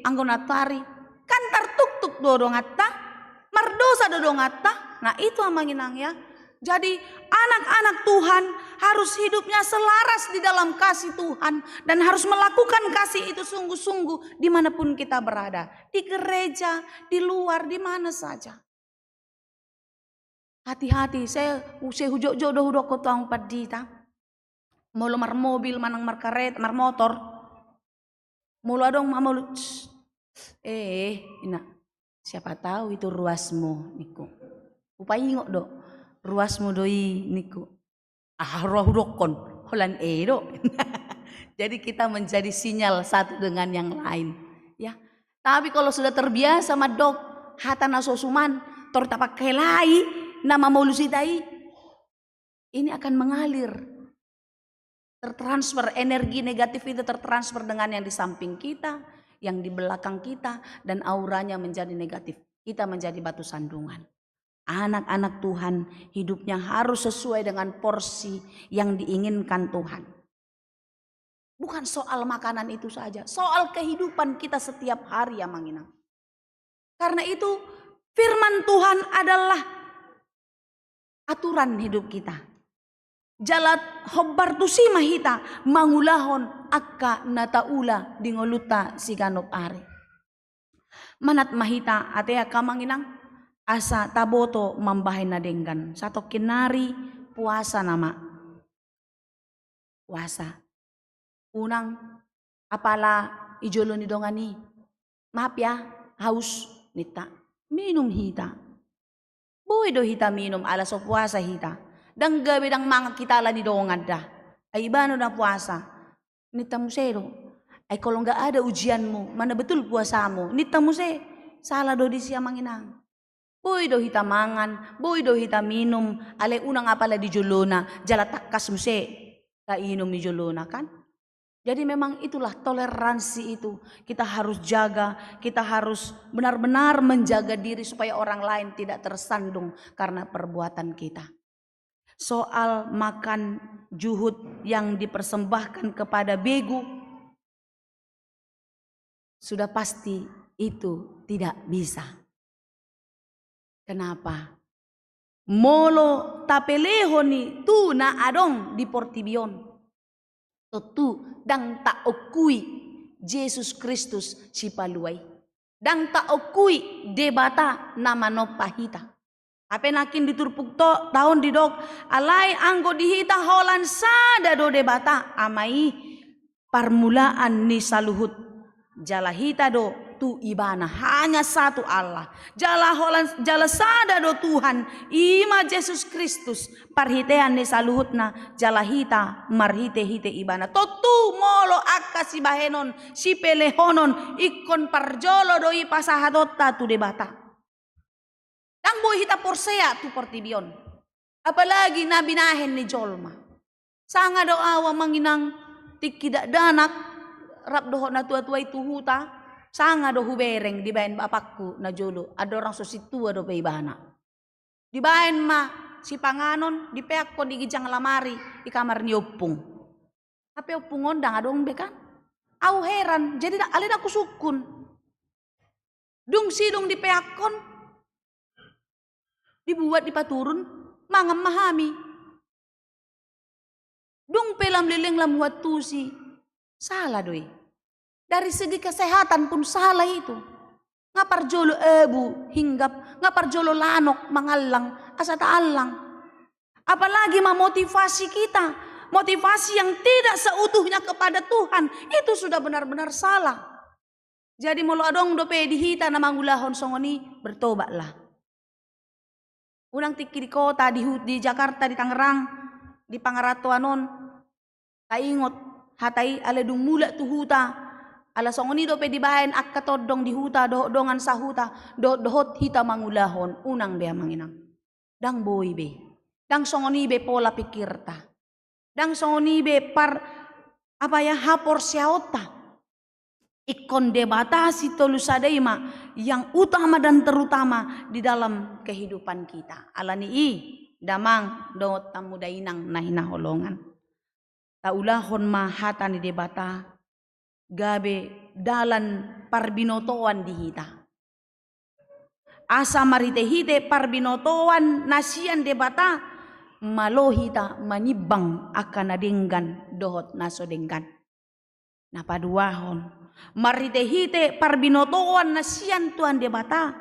S4: Anggo natari kan tartuk-tuk dodong atta. Mardosa dodong atta. Nah itu amanginang ya. Jadi anak-anak Tuhan harus hidupnya selaras di dalam kasih Tuhan. Dan harus melakukan kasih itu sungguh-sungguh dimanapun kita berada. Di gereja, di luar, di mana saja. Hati-hati, saya hujok-jodoh hudok ko tuang padita. Molo mar mobil, manang mar karet, mar motor. Molo adong mamulu. Ina, siapa tahu itu ruasmu, niku. Upayingok do. Ruasmu doi niku roh dokon holan edo. Jadi kita menjadi sinyal satu dengan yang lain ya. Tapi kalau sudah terbiasa madok hatana sosuman tor tapak kelai nama maulusitai, ini akan mengalir, tertransfer energi negatif itu tertransfer dengan yang di samping kita, yang di belakang kita, dan auranya menjadi negatif. Kita menjadi batu sandungan. Anak-anak Tuhan hidupnya harus sesuai dengan porsi yang diinginkan Tuhan. Bukan soal makanan itu saja, soal kehidupan kita setiap hari ya manginang. Karena itu firman Tuhan adalah aturan hidup kita. Jalat hobbar tusi mahita mangulahon akka nataula dingoluta siganop ari. Manat mahita atea kamanginang asa taboto mambahay na denggan. Satu kinari puasa nama. Puasa. Unang apala ijolo ni dongani. Maaf ya, haus nita. Minum hita. Boy do hita minum ala so puasa hita. Dang gabi dang mga kitala ni dongan da. Ay ibano na puasa. Nita musero. Ay kalau nggak ada ujianmu, mana betul puasamu. Nita muse. Salah do di siya manginang. Boy do hita mangan, boy do hita minum, ale unang apala di jolona, jala takkas muse, kainom ni jolona kan? Jadi memang itulah toleransi itu. Kita harus jaga, kita harus benar-benar menjaga diri supaya orang lain tidak tersandung karena perbuatan kita. Soal makan juhud yang dipersembahkan kepada begu, sudah pasti itu tidak bisa. Kenapa? Molo tapeleho ni tu na adong di Portibion. Tu dang ta okui Yesus Kristus si paluay. Dang ta okui debata na manopahita. Ape nakin diturpuk to tahun di dog alay anggo dihita holan sada do debata amai permulaan ni saluhut jalahita do tu ibana hanya satu Allah. Jala sada do Tuhan ima Yesus Kristus parhitean ni saluhutna jalahita marhite hite ibana. Totu molo akka si bahenon si pelehonon ikon parjolo doi pasahadotta tu debata. Dang boy hita porsea tu Portibion. Apalagi nabinahen ni Jolma. Sanga do awa manginang tikidak danak rap doho na tua-tua itu huta. Sanga do hubereng dibayan bapakku na jolo. Ada orang sositua do peibana. Dibayan ma si panganon dipeak ko di gijang lamari di kamar ni opung. Tapi opung ondang adong bekan. Au heran jadi alin aku sukun. Dung sidung dipeak kon. Dibuat dipaturun mangam mahami. Dung pelam lileng lam watusi. Salah doi. Dari segi kesehatan pun salah itu. Ngapar jolo ebu hinggap, ngapar jolo lanok mangalang, asa taalang. Apalagi memotivasi kita, motivasi yang tidak seutuhnya kepada Tuhan, itu sudah benar-benar salah. Jadi molo adong dope dihita na mangulahon songoni, bertobatlah. Unang tiki di kota, di Jakarta, di Tangerang, di Pangaratuanon, taingot, hatai aledung mula tu huta, ala songoni dope dibahan akka todong di huta dongan sa huta dohot hita mangulahon unang be manginang dang boy be dang songoni be pola pikirta dang songoni be par apa ya hapor siaota ikon debatasi tolusadema yang utama dan terutama di dalam kehidupan kita alani damang dot tamu dainang nahina holongan taulahon mahata ni debata gabe dalan parbinotoan dihita. Asa maritehite parbinotoan nasian debata malohita manibang akan adenggan dohot naso denggan. Napaduahon maritehite parbinotoan nasian tuan debata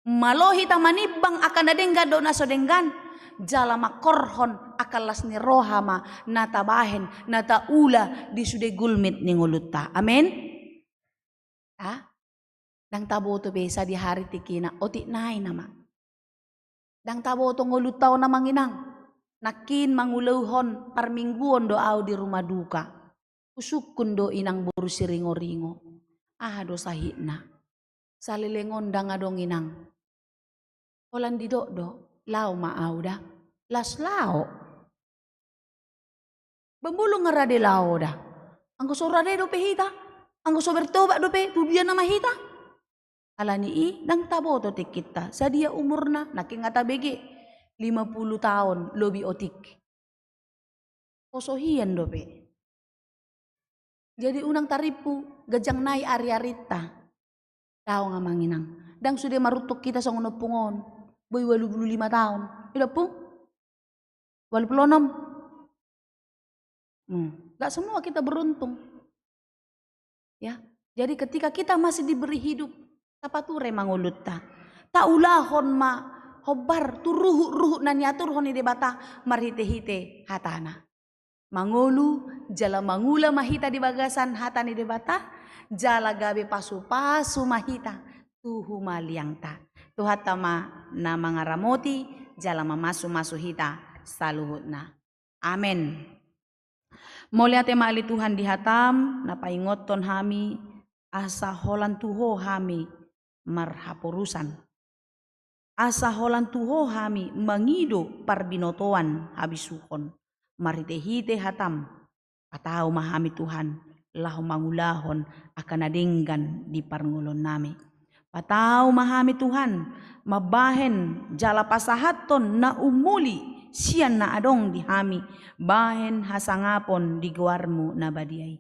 S4: malohita manibang akan adenggan dohot naso denggan. Jalama korhon akalas ni rohama natabahen nataula di sude gulmit ni nguluta. Amen. Dang taboto besa di hari tikina oti nai nama. Dang taboto ngulutaw na manginang. Nakin mangulauhon parmingguon doaw di rumah duka. Usukun do inang buru si ringo-ringo. Do sahitna. Salilengon dang adong inang. Olan di do. Lao maaw da. Las lao. Bambulong nga rade lao da. Ang gusto rade do pehita. Ang gusto bertobat do pe. Tudian na mahita. Alani dang tabo to tikita. Sa dia umur na. Nakingata bege. 50 tahun. Lobi otik. Kosohian do pe. Jadi unang taripu. Gajang nai ari-arita. Tao nga manginang. Dang sudah marutuk kita sa ngunopungon. Boy 85 tahun. Ila po? 86. Gak semua kita beruntung. Ya. Jadi ketika kita masih diberi hidup, tapature mangulut ta. Taulahon ma hobar turuhu nanyatur honi debata marite-hite hatana. Mangulu jala mangula mahita di bagasan hatani debata, jala gabe pasu-pasu mahita tuhu maliang ta. Tuhatama na mga ramoti, jala mamasu-masu hita saluhut na. Amen. Muli ate maali Tuhan dihatam, napaingoton hami, asa holan tuho hami marhapurusan. Asa holan tuho hami mangido parbinotoan habisuhon. Maritehite hatam, ataw mahami Tuhan, lahu mangulahon akan adenggan di parngulon nami. Pataw mahami Tuhan, mabahen jala pasahaton na umuli siyan na adong dihami, bahen hasangapon di guarmu na badiay.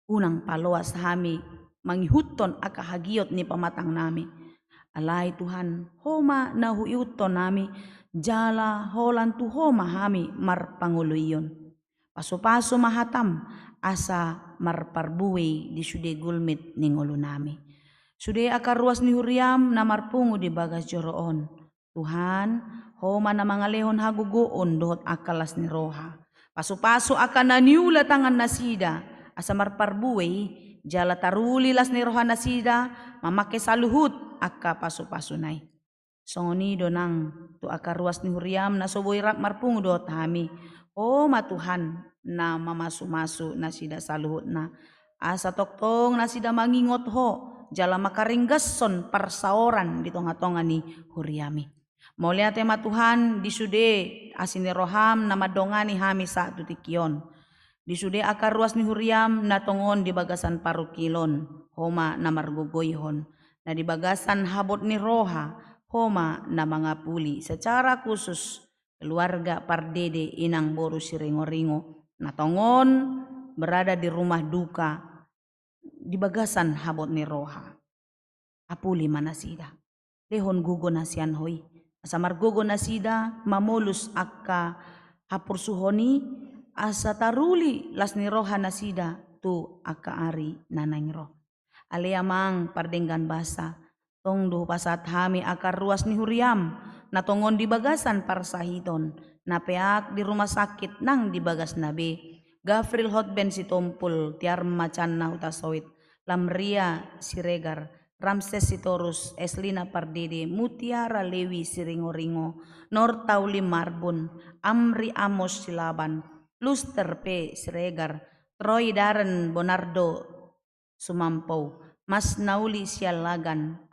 S4: Unang paloas hami, manghihuton akahagiot ni pamatang nami. Alay Tuhan, homa na huyuton nami, jala holan tuhoma hami marpanguloyon. Paso-paso mahatam, asa marparbuwe di sude gulmit ningulo nami. Sude akaruas ni huriam na marpungo di bagas joroon. Tuhan, homa na mga lehon hagugoon dohot akalas ni roha. Paso-paso akan naniula tangan nasida. Asa marparbuwe, jala tarulilas ni roha nasida, mamake saluhut akka paso-paso nay. Songonido nang tu akaruas ni huriam na soboy rap marpungo dohot hami. O matuhan na mamasu-masu nasida saluhut na. Asa toktong nasida mangingot ho. Jala makaringgason parsaoran di tonga-tonga ni huriami. Muli ate matuhan di sude asin ni roham na madongani hami sa tutikyon. Di sude akaruas ni huriam na tongon di bagasan parukilon. homa na margugoyhon. Na di bagasan habot ni Roha, homa na mga puli. Secara khusus, keluarga Pardede inang boru si Ringo-Ringo na tongon berada di rumah duka di bagasan habot ni Roha. Apuli manasida. Lehon gugo na siyan hoy. Asa margugo na sida, mamulus akka hapursuhoni, asa taruli las ni Roha na sida, tu akka ari nanay roh. Aliamang pardenggan basa, tong duho pasat hami akar ruas ni Huriam, na tongon di bagasan parsahiton, na peak di rumah sakit nang di bagas nabi. Gafril hotben si Tompul, tiar macan na utasawit, Lamria si Regar, Ramses si Torus, Eslina Pardede, Mutiara Lewi si Ringo-Ringo, Nor Tauli Marbun, Amri Amos si Laban, Luster P si Regar, Troy Darren Bonardo Sumampaw, Mas Nauli si Alagan,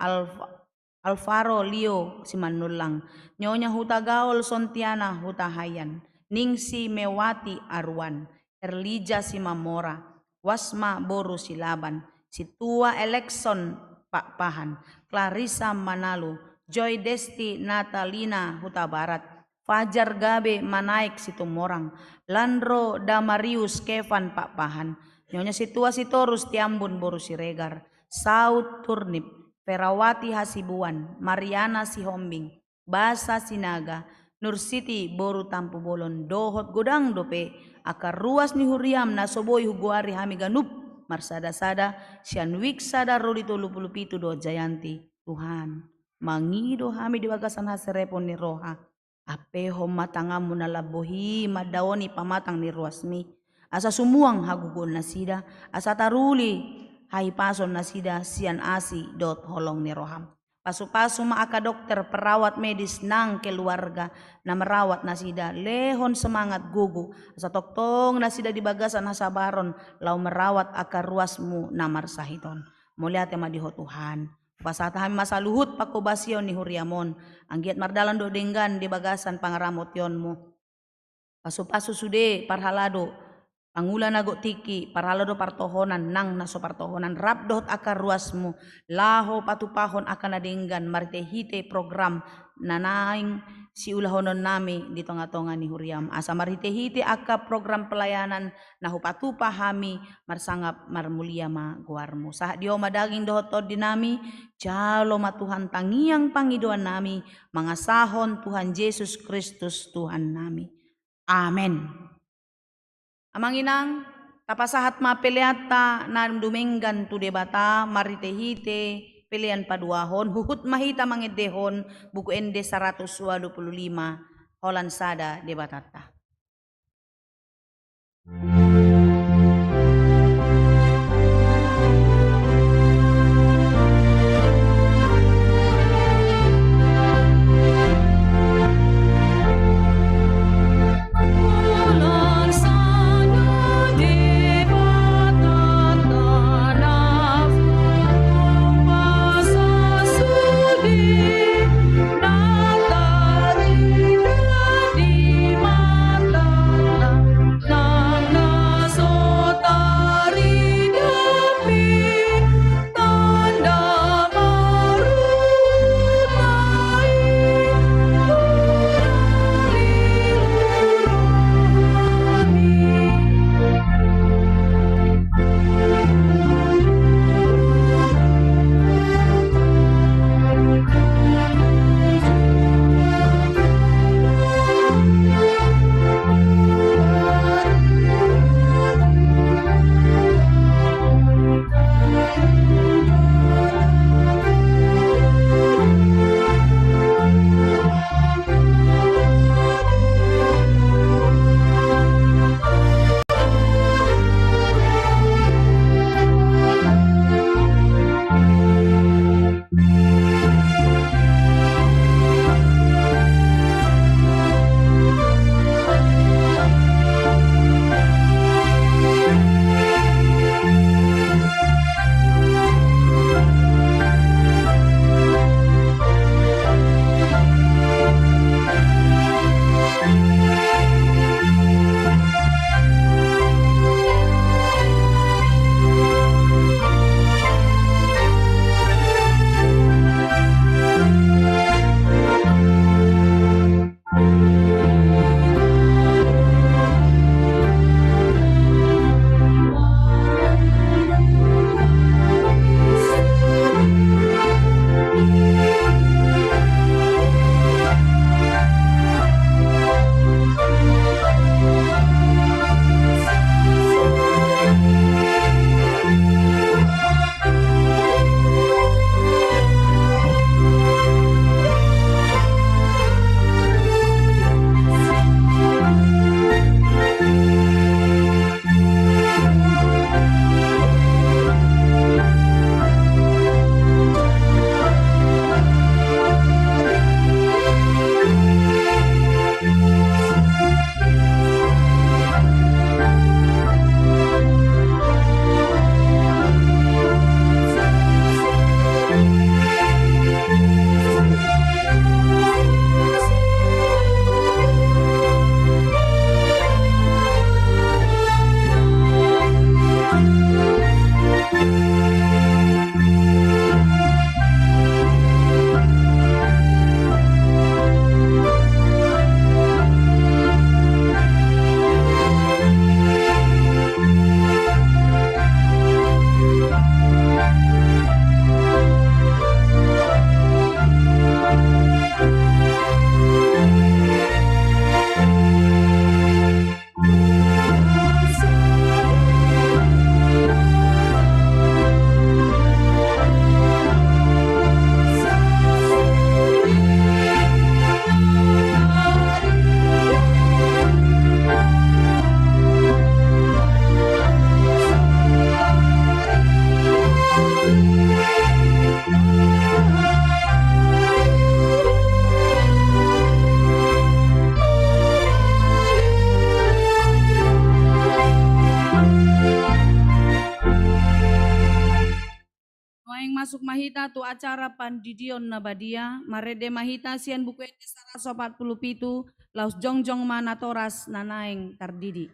S4: Alvaro Leo si Manulang, Nyonya Huta Gaol Sontiana Huta Hayan, Ningsi Mewati Arwan, Erlija si Mamora, Wasma Boru si Laban, si Tua Elekson Pakpahan, Clarissa Manalo, Joy Desti Natalina Huta Barat, Fajar Gabe Manaik si Tumorang, Landro Damarius Kevan Pakpahan, Nyonya si Tua si Torus Tiambun Boru si Regar, Saud Turnip, Perawati Hasibuan, Mariana si Hombing, Basa Sinaga, Nur Siti Boru Tampu Bolon, Dohot Godang Dope, akar ruas ni Huriam na soboy huguari hami ganup, Marsada-sada, Sianwik sada Rodito Lupulupitu do Jayanti, Tuhan, mangido hami di bagasan haserepon ni Roha, apeho matangamu na labohi madawoni pamatang ni Ruasmi, asa sumuang hagugon na sida, asa taruli, haipason na sida, sian asi dot holong ni Roham. Pasu-pasu maaka dokter perawat medis nang keluarga na merawat na sida lehon semangat gugu asa toktong na sida di bagasan hasabaron lau merawat akar ruasmu namar sahiton mulihat ema diho Tuhan pasata hami masa luhut pakobasion ni Huriamon anggiat mardalan do denggan di bagasan pangaramot yonmu pasu-pasu sude parhalado Angula nago tiki parhalado partohonan nang naso partohonan rabdot akar ruasmu laho patupahon akan nadenggan martehite program nanaing si ulahonon nami di tonga-tonga ni Huriam asa marhite-hite aka program pelayanan nahu patupahami marsangap marmulia ma guarmu sah dio madaging dohotod dinami jalo ma Tuhan tangiang pangidoan nami mangasahon Tuhan Yesus Kristus Tuhan nami amen. Amanginang kapasahat mapeliata na dumenggan tu debata maritehite pilihan paduahon huhut mahita mangedehon buku ende 125 holan sada debatata.
S5: Di mata
S4: masuk mahita tu acara pandidion na badia, marede mahita sian buku ete 147, laus jongjong mana toras nanaeng tardidi.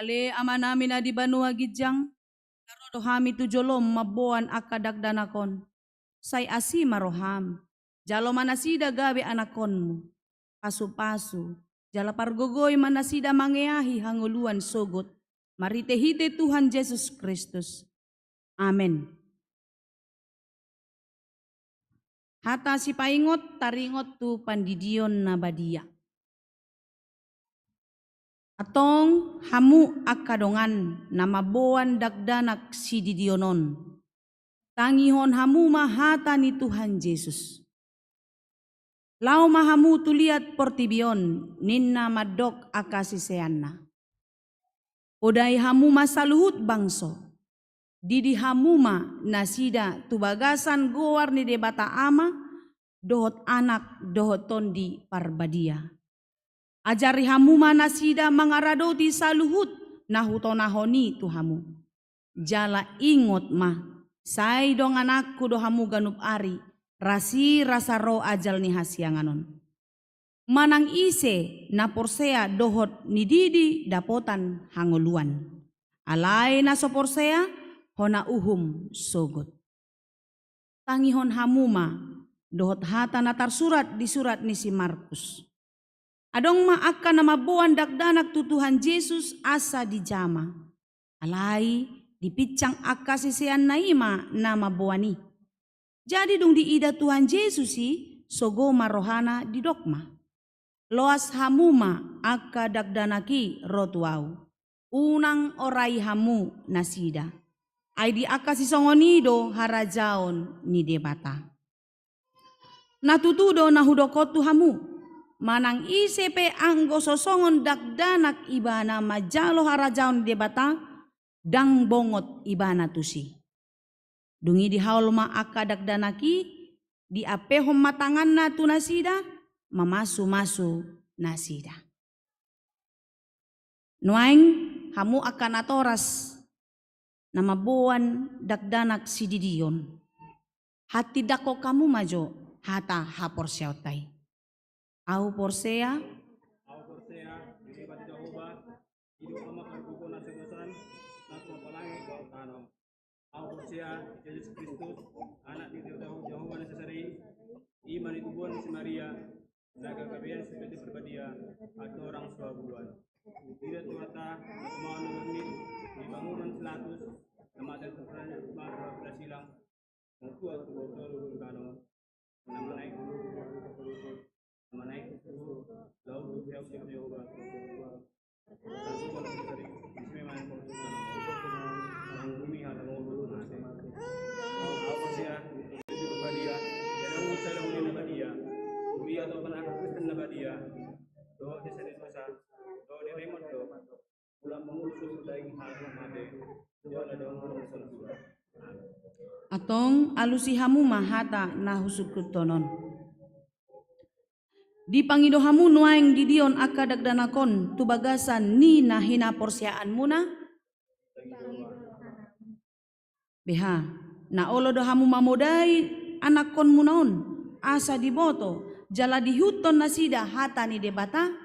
S4: Ale ama namin na di banua gidyang, karodo hami tu jolom mabuan akadagdanakon. Say asi maroham, jalo manasida gabi anakonmu. Pasu-pasu, jala pargogoy manasida mangeahi hanguluan sogot. Marite-hite Tuhan Yesus Kristus. Amen. Hata si paingot taringot tu pandidion na badia. Atong hamu akadongan na mabuan dagdanak si didionon. Tangihon hamu mahata ni Tuhan Yesus. Lau mahamu tuliat portibion ninna madok akasiseanna. Oday hamu masaluhut bangso. Didi hamuma nasida tubagasan goar ni debata ama dohot anak dohot tondi parbadia. Ajari hamu manasida mangaradoti saluhut nahutonahoni tuhamu. Jala ingot mah, say dong anakku dohamu ganup ari, rasi rasa ro ajal ni hasianganon. Manang ise na porsea dohot ni didi dapotan hanguluan. Alay na so porsea, hona uhum sogot. Tangihon hamuma, dohot hata na tarsurat di surat ni si Markus. Adong maaka na mabuan dagdanak tu Tuhan Yesus asa di jama. Alay, dipicang akasisian na ima na mabuani. Jadi dong diida Tuhan Yesus sogo marohana di dokma. Loas hamuma aka dagdanaki rotuau. Unang oray hamu nasida. Ay di akasisongonido harajaon ni debata. Natutudo na hudokot tu hamu. Manang isepe anggo sosongon dagdanak ibana majalo harajaon debata dang bongot ibana tusi. Dungi di haulma aka dagdanaki di apehom matangan na tu nasida mamasu-masu nasida. Nuaing hamu akan atoras na mabuan dagdanak si didion. Hati dako kamu majo hata hapor siyautay. Au porsea,
S5: ini pati Jehovah, hidup ama karbuko na segusan, na papalangi kau tanong. Au porsea, Yesus Kristus, anak ni Jehovah na sesari, iman itu buan si Maria, naga kabian seperti berbadia, atau orang suabuan. Tidak tuata, semua nurni, di bangunan selatus, nama dan keperannya semua berasilang, dan tua tu betul kanong, nama naik. Mengenai laut yang Jehovah memang orang bumi ada ngomong nase apa sih ya itu badia jangan usah dahulu badia bumi atau penak Kristen badia doa desa desa doa di remote doa pulang mengusus daging hal made jangan ada ngomong selesai
S4: atong alusihamu mahata nahusukutonon. Di pangidohamu nuaing didion aka dagdanakon tubagasan ni nahina porsiaan muna. Beha, na olo dohamu mamodai anakon munaon asa diboto jala dihuton nasida hata ni debata.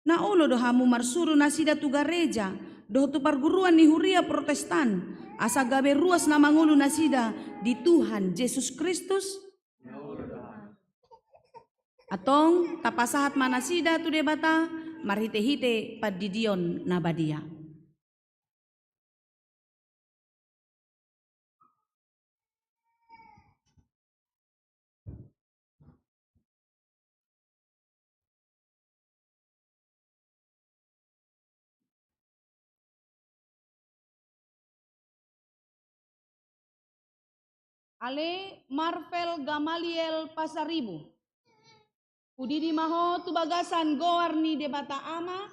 S4: Na ulo do hamu marsuru nasida tu gareja, do tu perguruan ni huria Protestan, asa gabe ruas na mangulu nasida di Tuhan Yesus Kristus. Atong tapasahat manasida tu debata, marhite-hite padidion na badia. Ale Marvel Gamaliel Pasaribu. Udidi maho tu bagasan goar ni debata ama.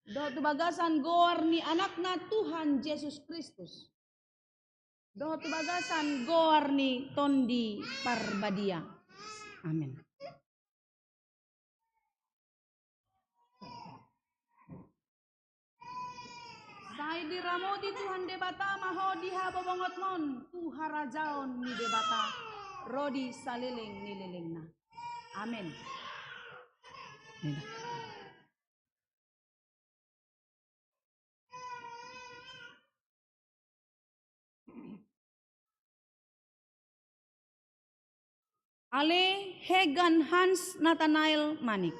S4: Do tu bagasan goar ni anakna Tuhan Yesus Kristus. Do tu bagasan goar ni tondi parbadia. Amin. Sai diramoti Tuhan debata maho diha bobongot mon tu harajaon ni debata rodi saleleng ni lelengna. Amin. Ale Hegan Hans Nathanael Manik.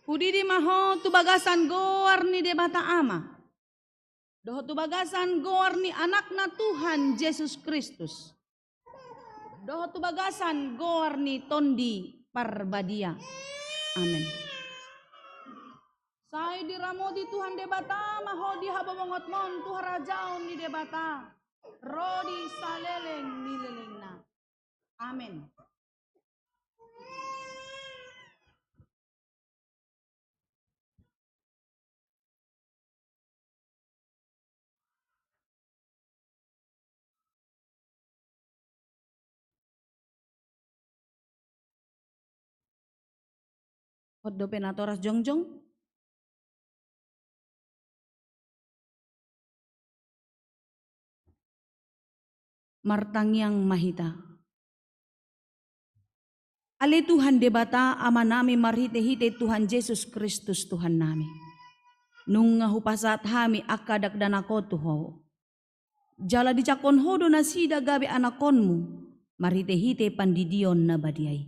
S4: Kudidi maho tu bagasan goar ni debata ama. Doh tu bagasan goar ni anakna Tuhan Yesus Kristus. Doh tu bagasan goar ni tondi parbadia. Amin. Sai diramodi Tuhan debata maho dihababongot mon tu harajaon ni debata. Rodi saleleng ni lelengna. Amin. Hoddo penatoras jongjong. Martangyang mahita. Ale Tuhan debata ama nami marhite-hite Tuhan Yesus Kristus Tuhan nami. Nung ngahupasat hami akadak danako tuho. Jala dicakon hodo nasida gabe anakonmu. Marhite-hite pandidion na badiay.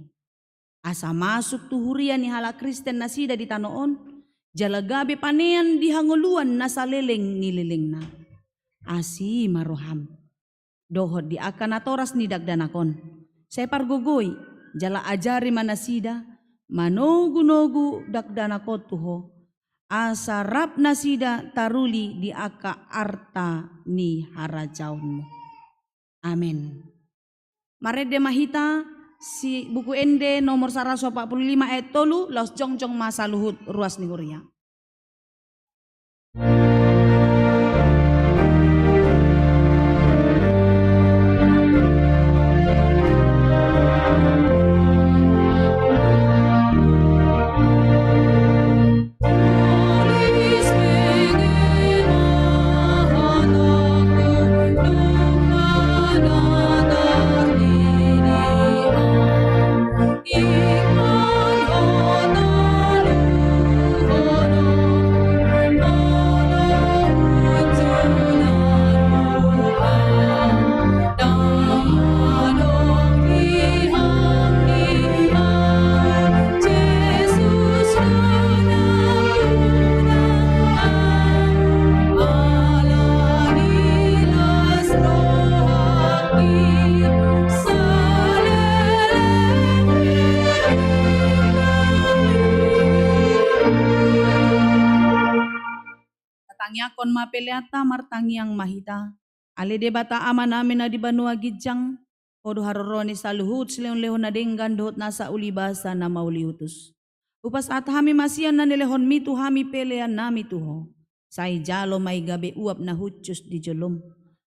S4: Asa masuk tuhurian ni hala Kristen nasida di tanoon, jalagabe panean di hanguluan nasa leleng nilileng na. Asi maroham. Dohod di akan atoras ni dagdanakon. Saya pargogoy, jala ajari manasida, manogu-nogu dagdanakot tuho. Asa rap nasida taruli di aka arta ni harajaunmu. Amin. Marede mahita, si buku ende nomor 145 ayat 3 laos jongjong masa luhut ruas ni huria. Kon mapeleata martangyang mahita. Ale debata ama namin na di banua gidjang. Hodo haroroni sa luhut sileon-lehon na denggan dohot nasa ulibasa na mauliutus. Upas at hami masiyan na nilehon mitu hami pelean nami tuho. Say jalo may gabi uap na hutjus di jolom.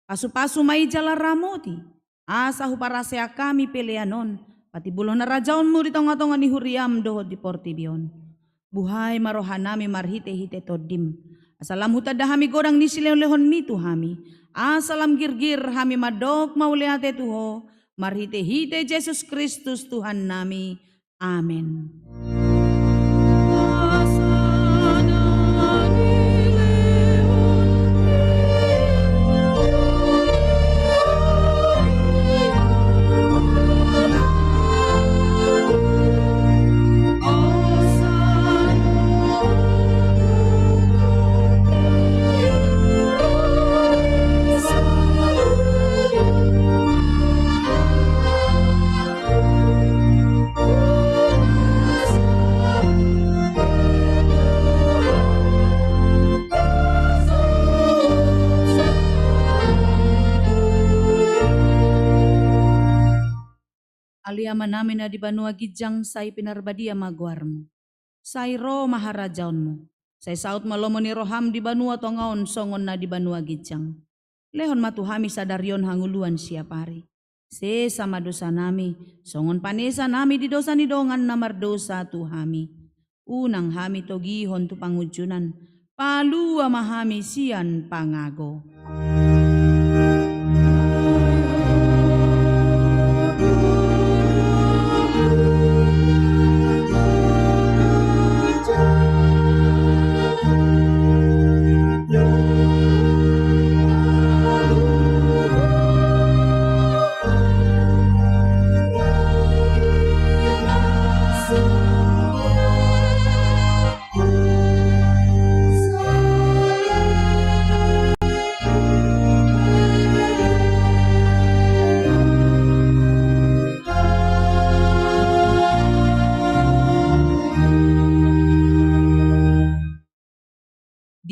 S4: Pasu-pasu may jala ramoti. Asa huparasea kami peleanon. Pati bulo na rajaon mo di tonga-tonga ni huriam dohot di portibion. Buhay marohan nami marhite-hite todim. Asalam hutada hami godang ni sileon-lehon mitu hami. Asalam girgir hami madok mauleate tuho. Marhite-hite Yesus Kristus Tuhan nami. Amin.
S6: amanami na di banua gijang say pinarbadia maguarmo. Say ro maharajaonmo. Say saut malomo ni roham di banua tongaon songon na di banua gijang. Lehon matuhami sadarion hanguluan siya pari. Se sama dosa nami, songon panesa nami di dosa ni dongan na mardosa tuhami. Unang hami togihon tu pangujunan, palua mahami sian pangago.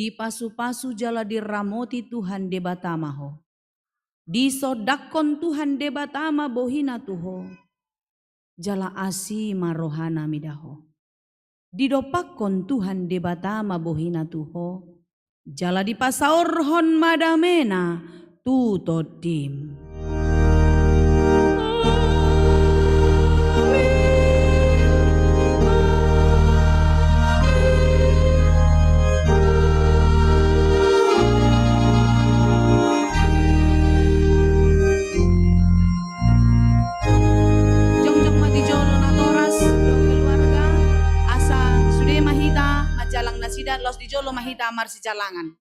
S6: Di pasu-pasu jala diramoti Tuhan debatamaho. Di sodakon Tuhan debatama bohina tuho. Jala asi marohana midaho. Di dopakon Tuhan debatama bohina tuho. Jala di pasaorhon madamena tutodim. Sidat los di jolo mahita amar si jalangan.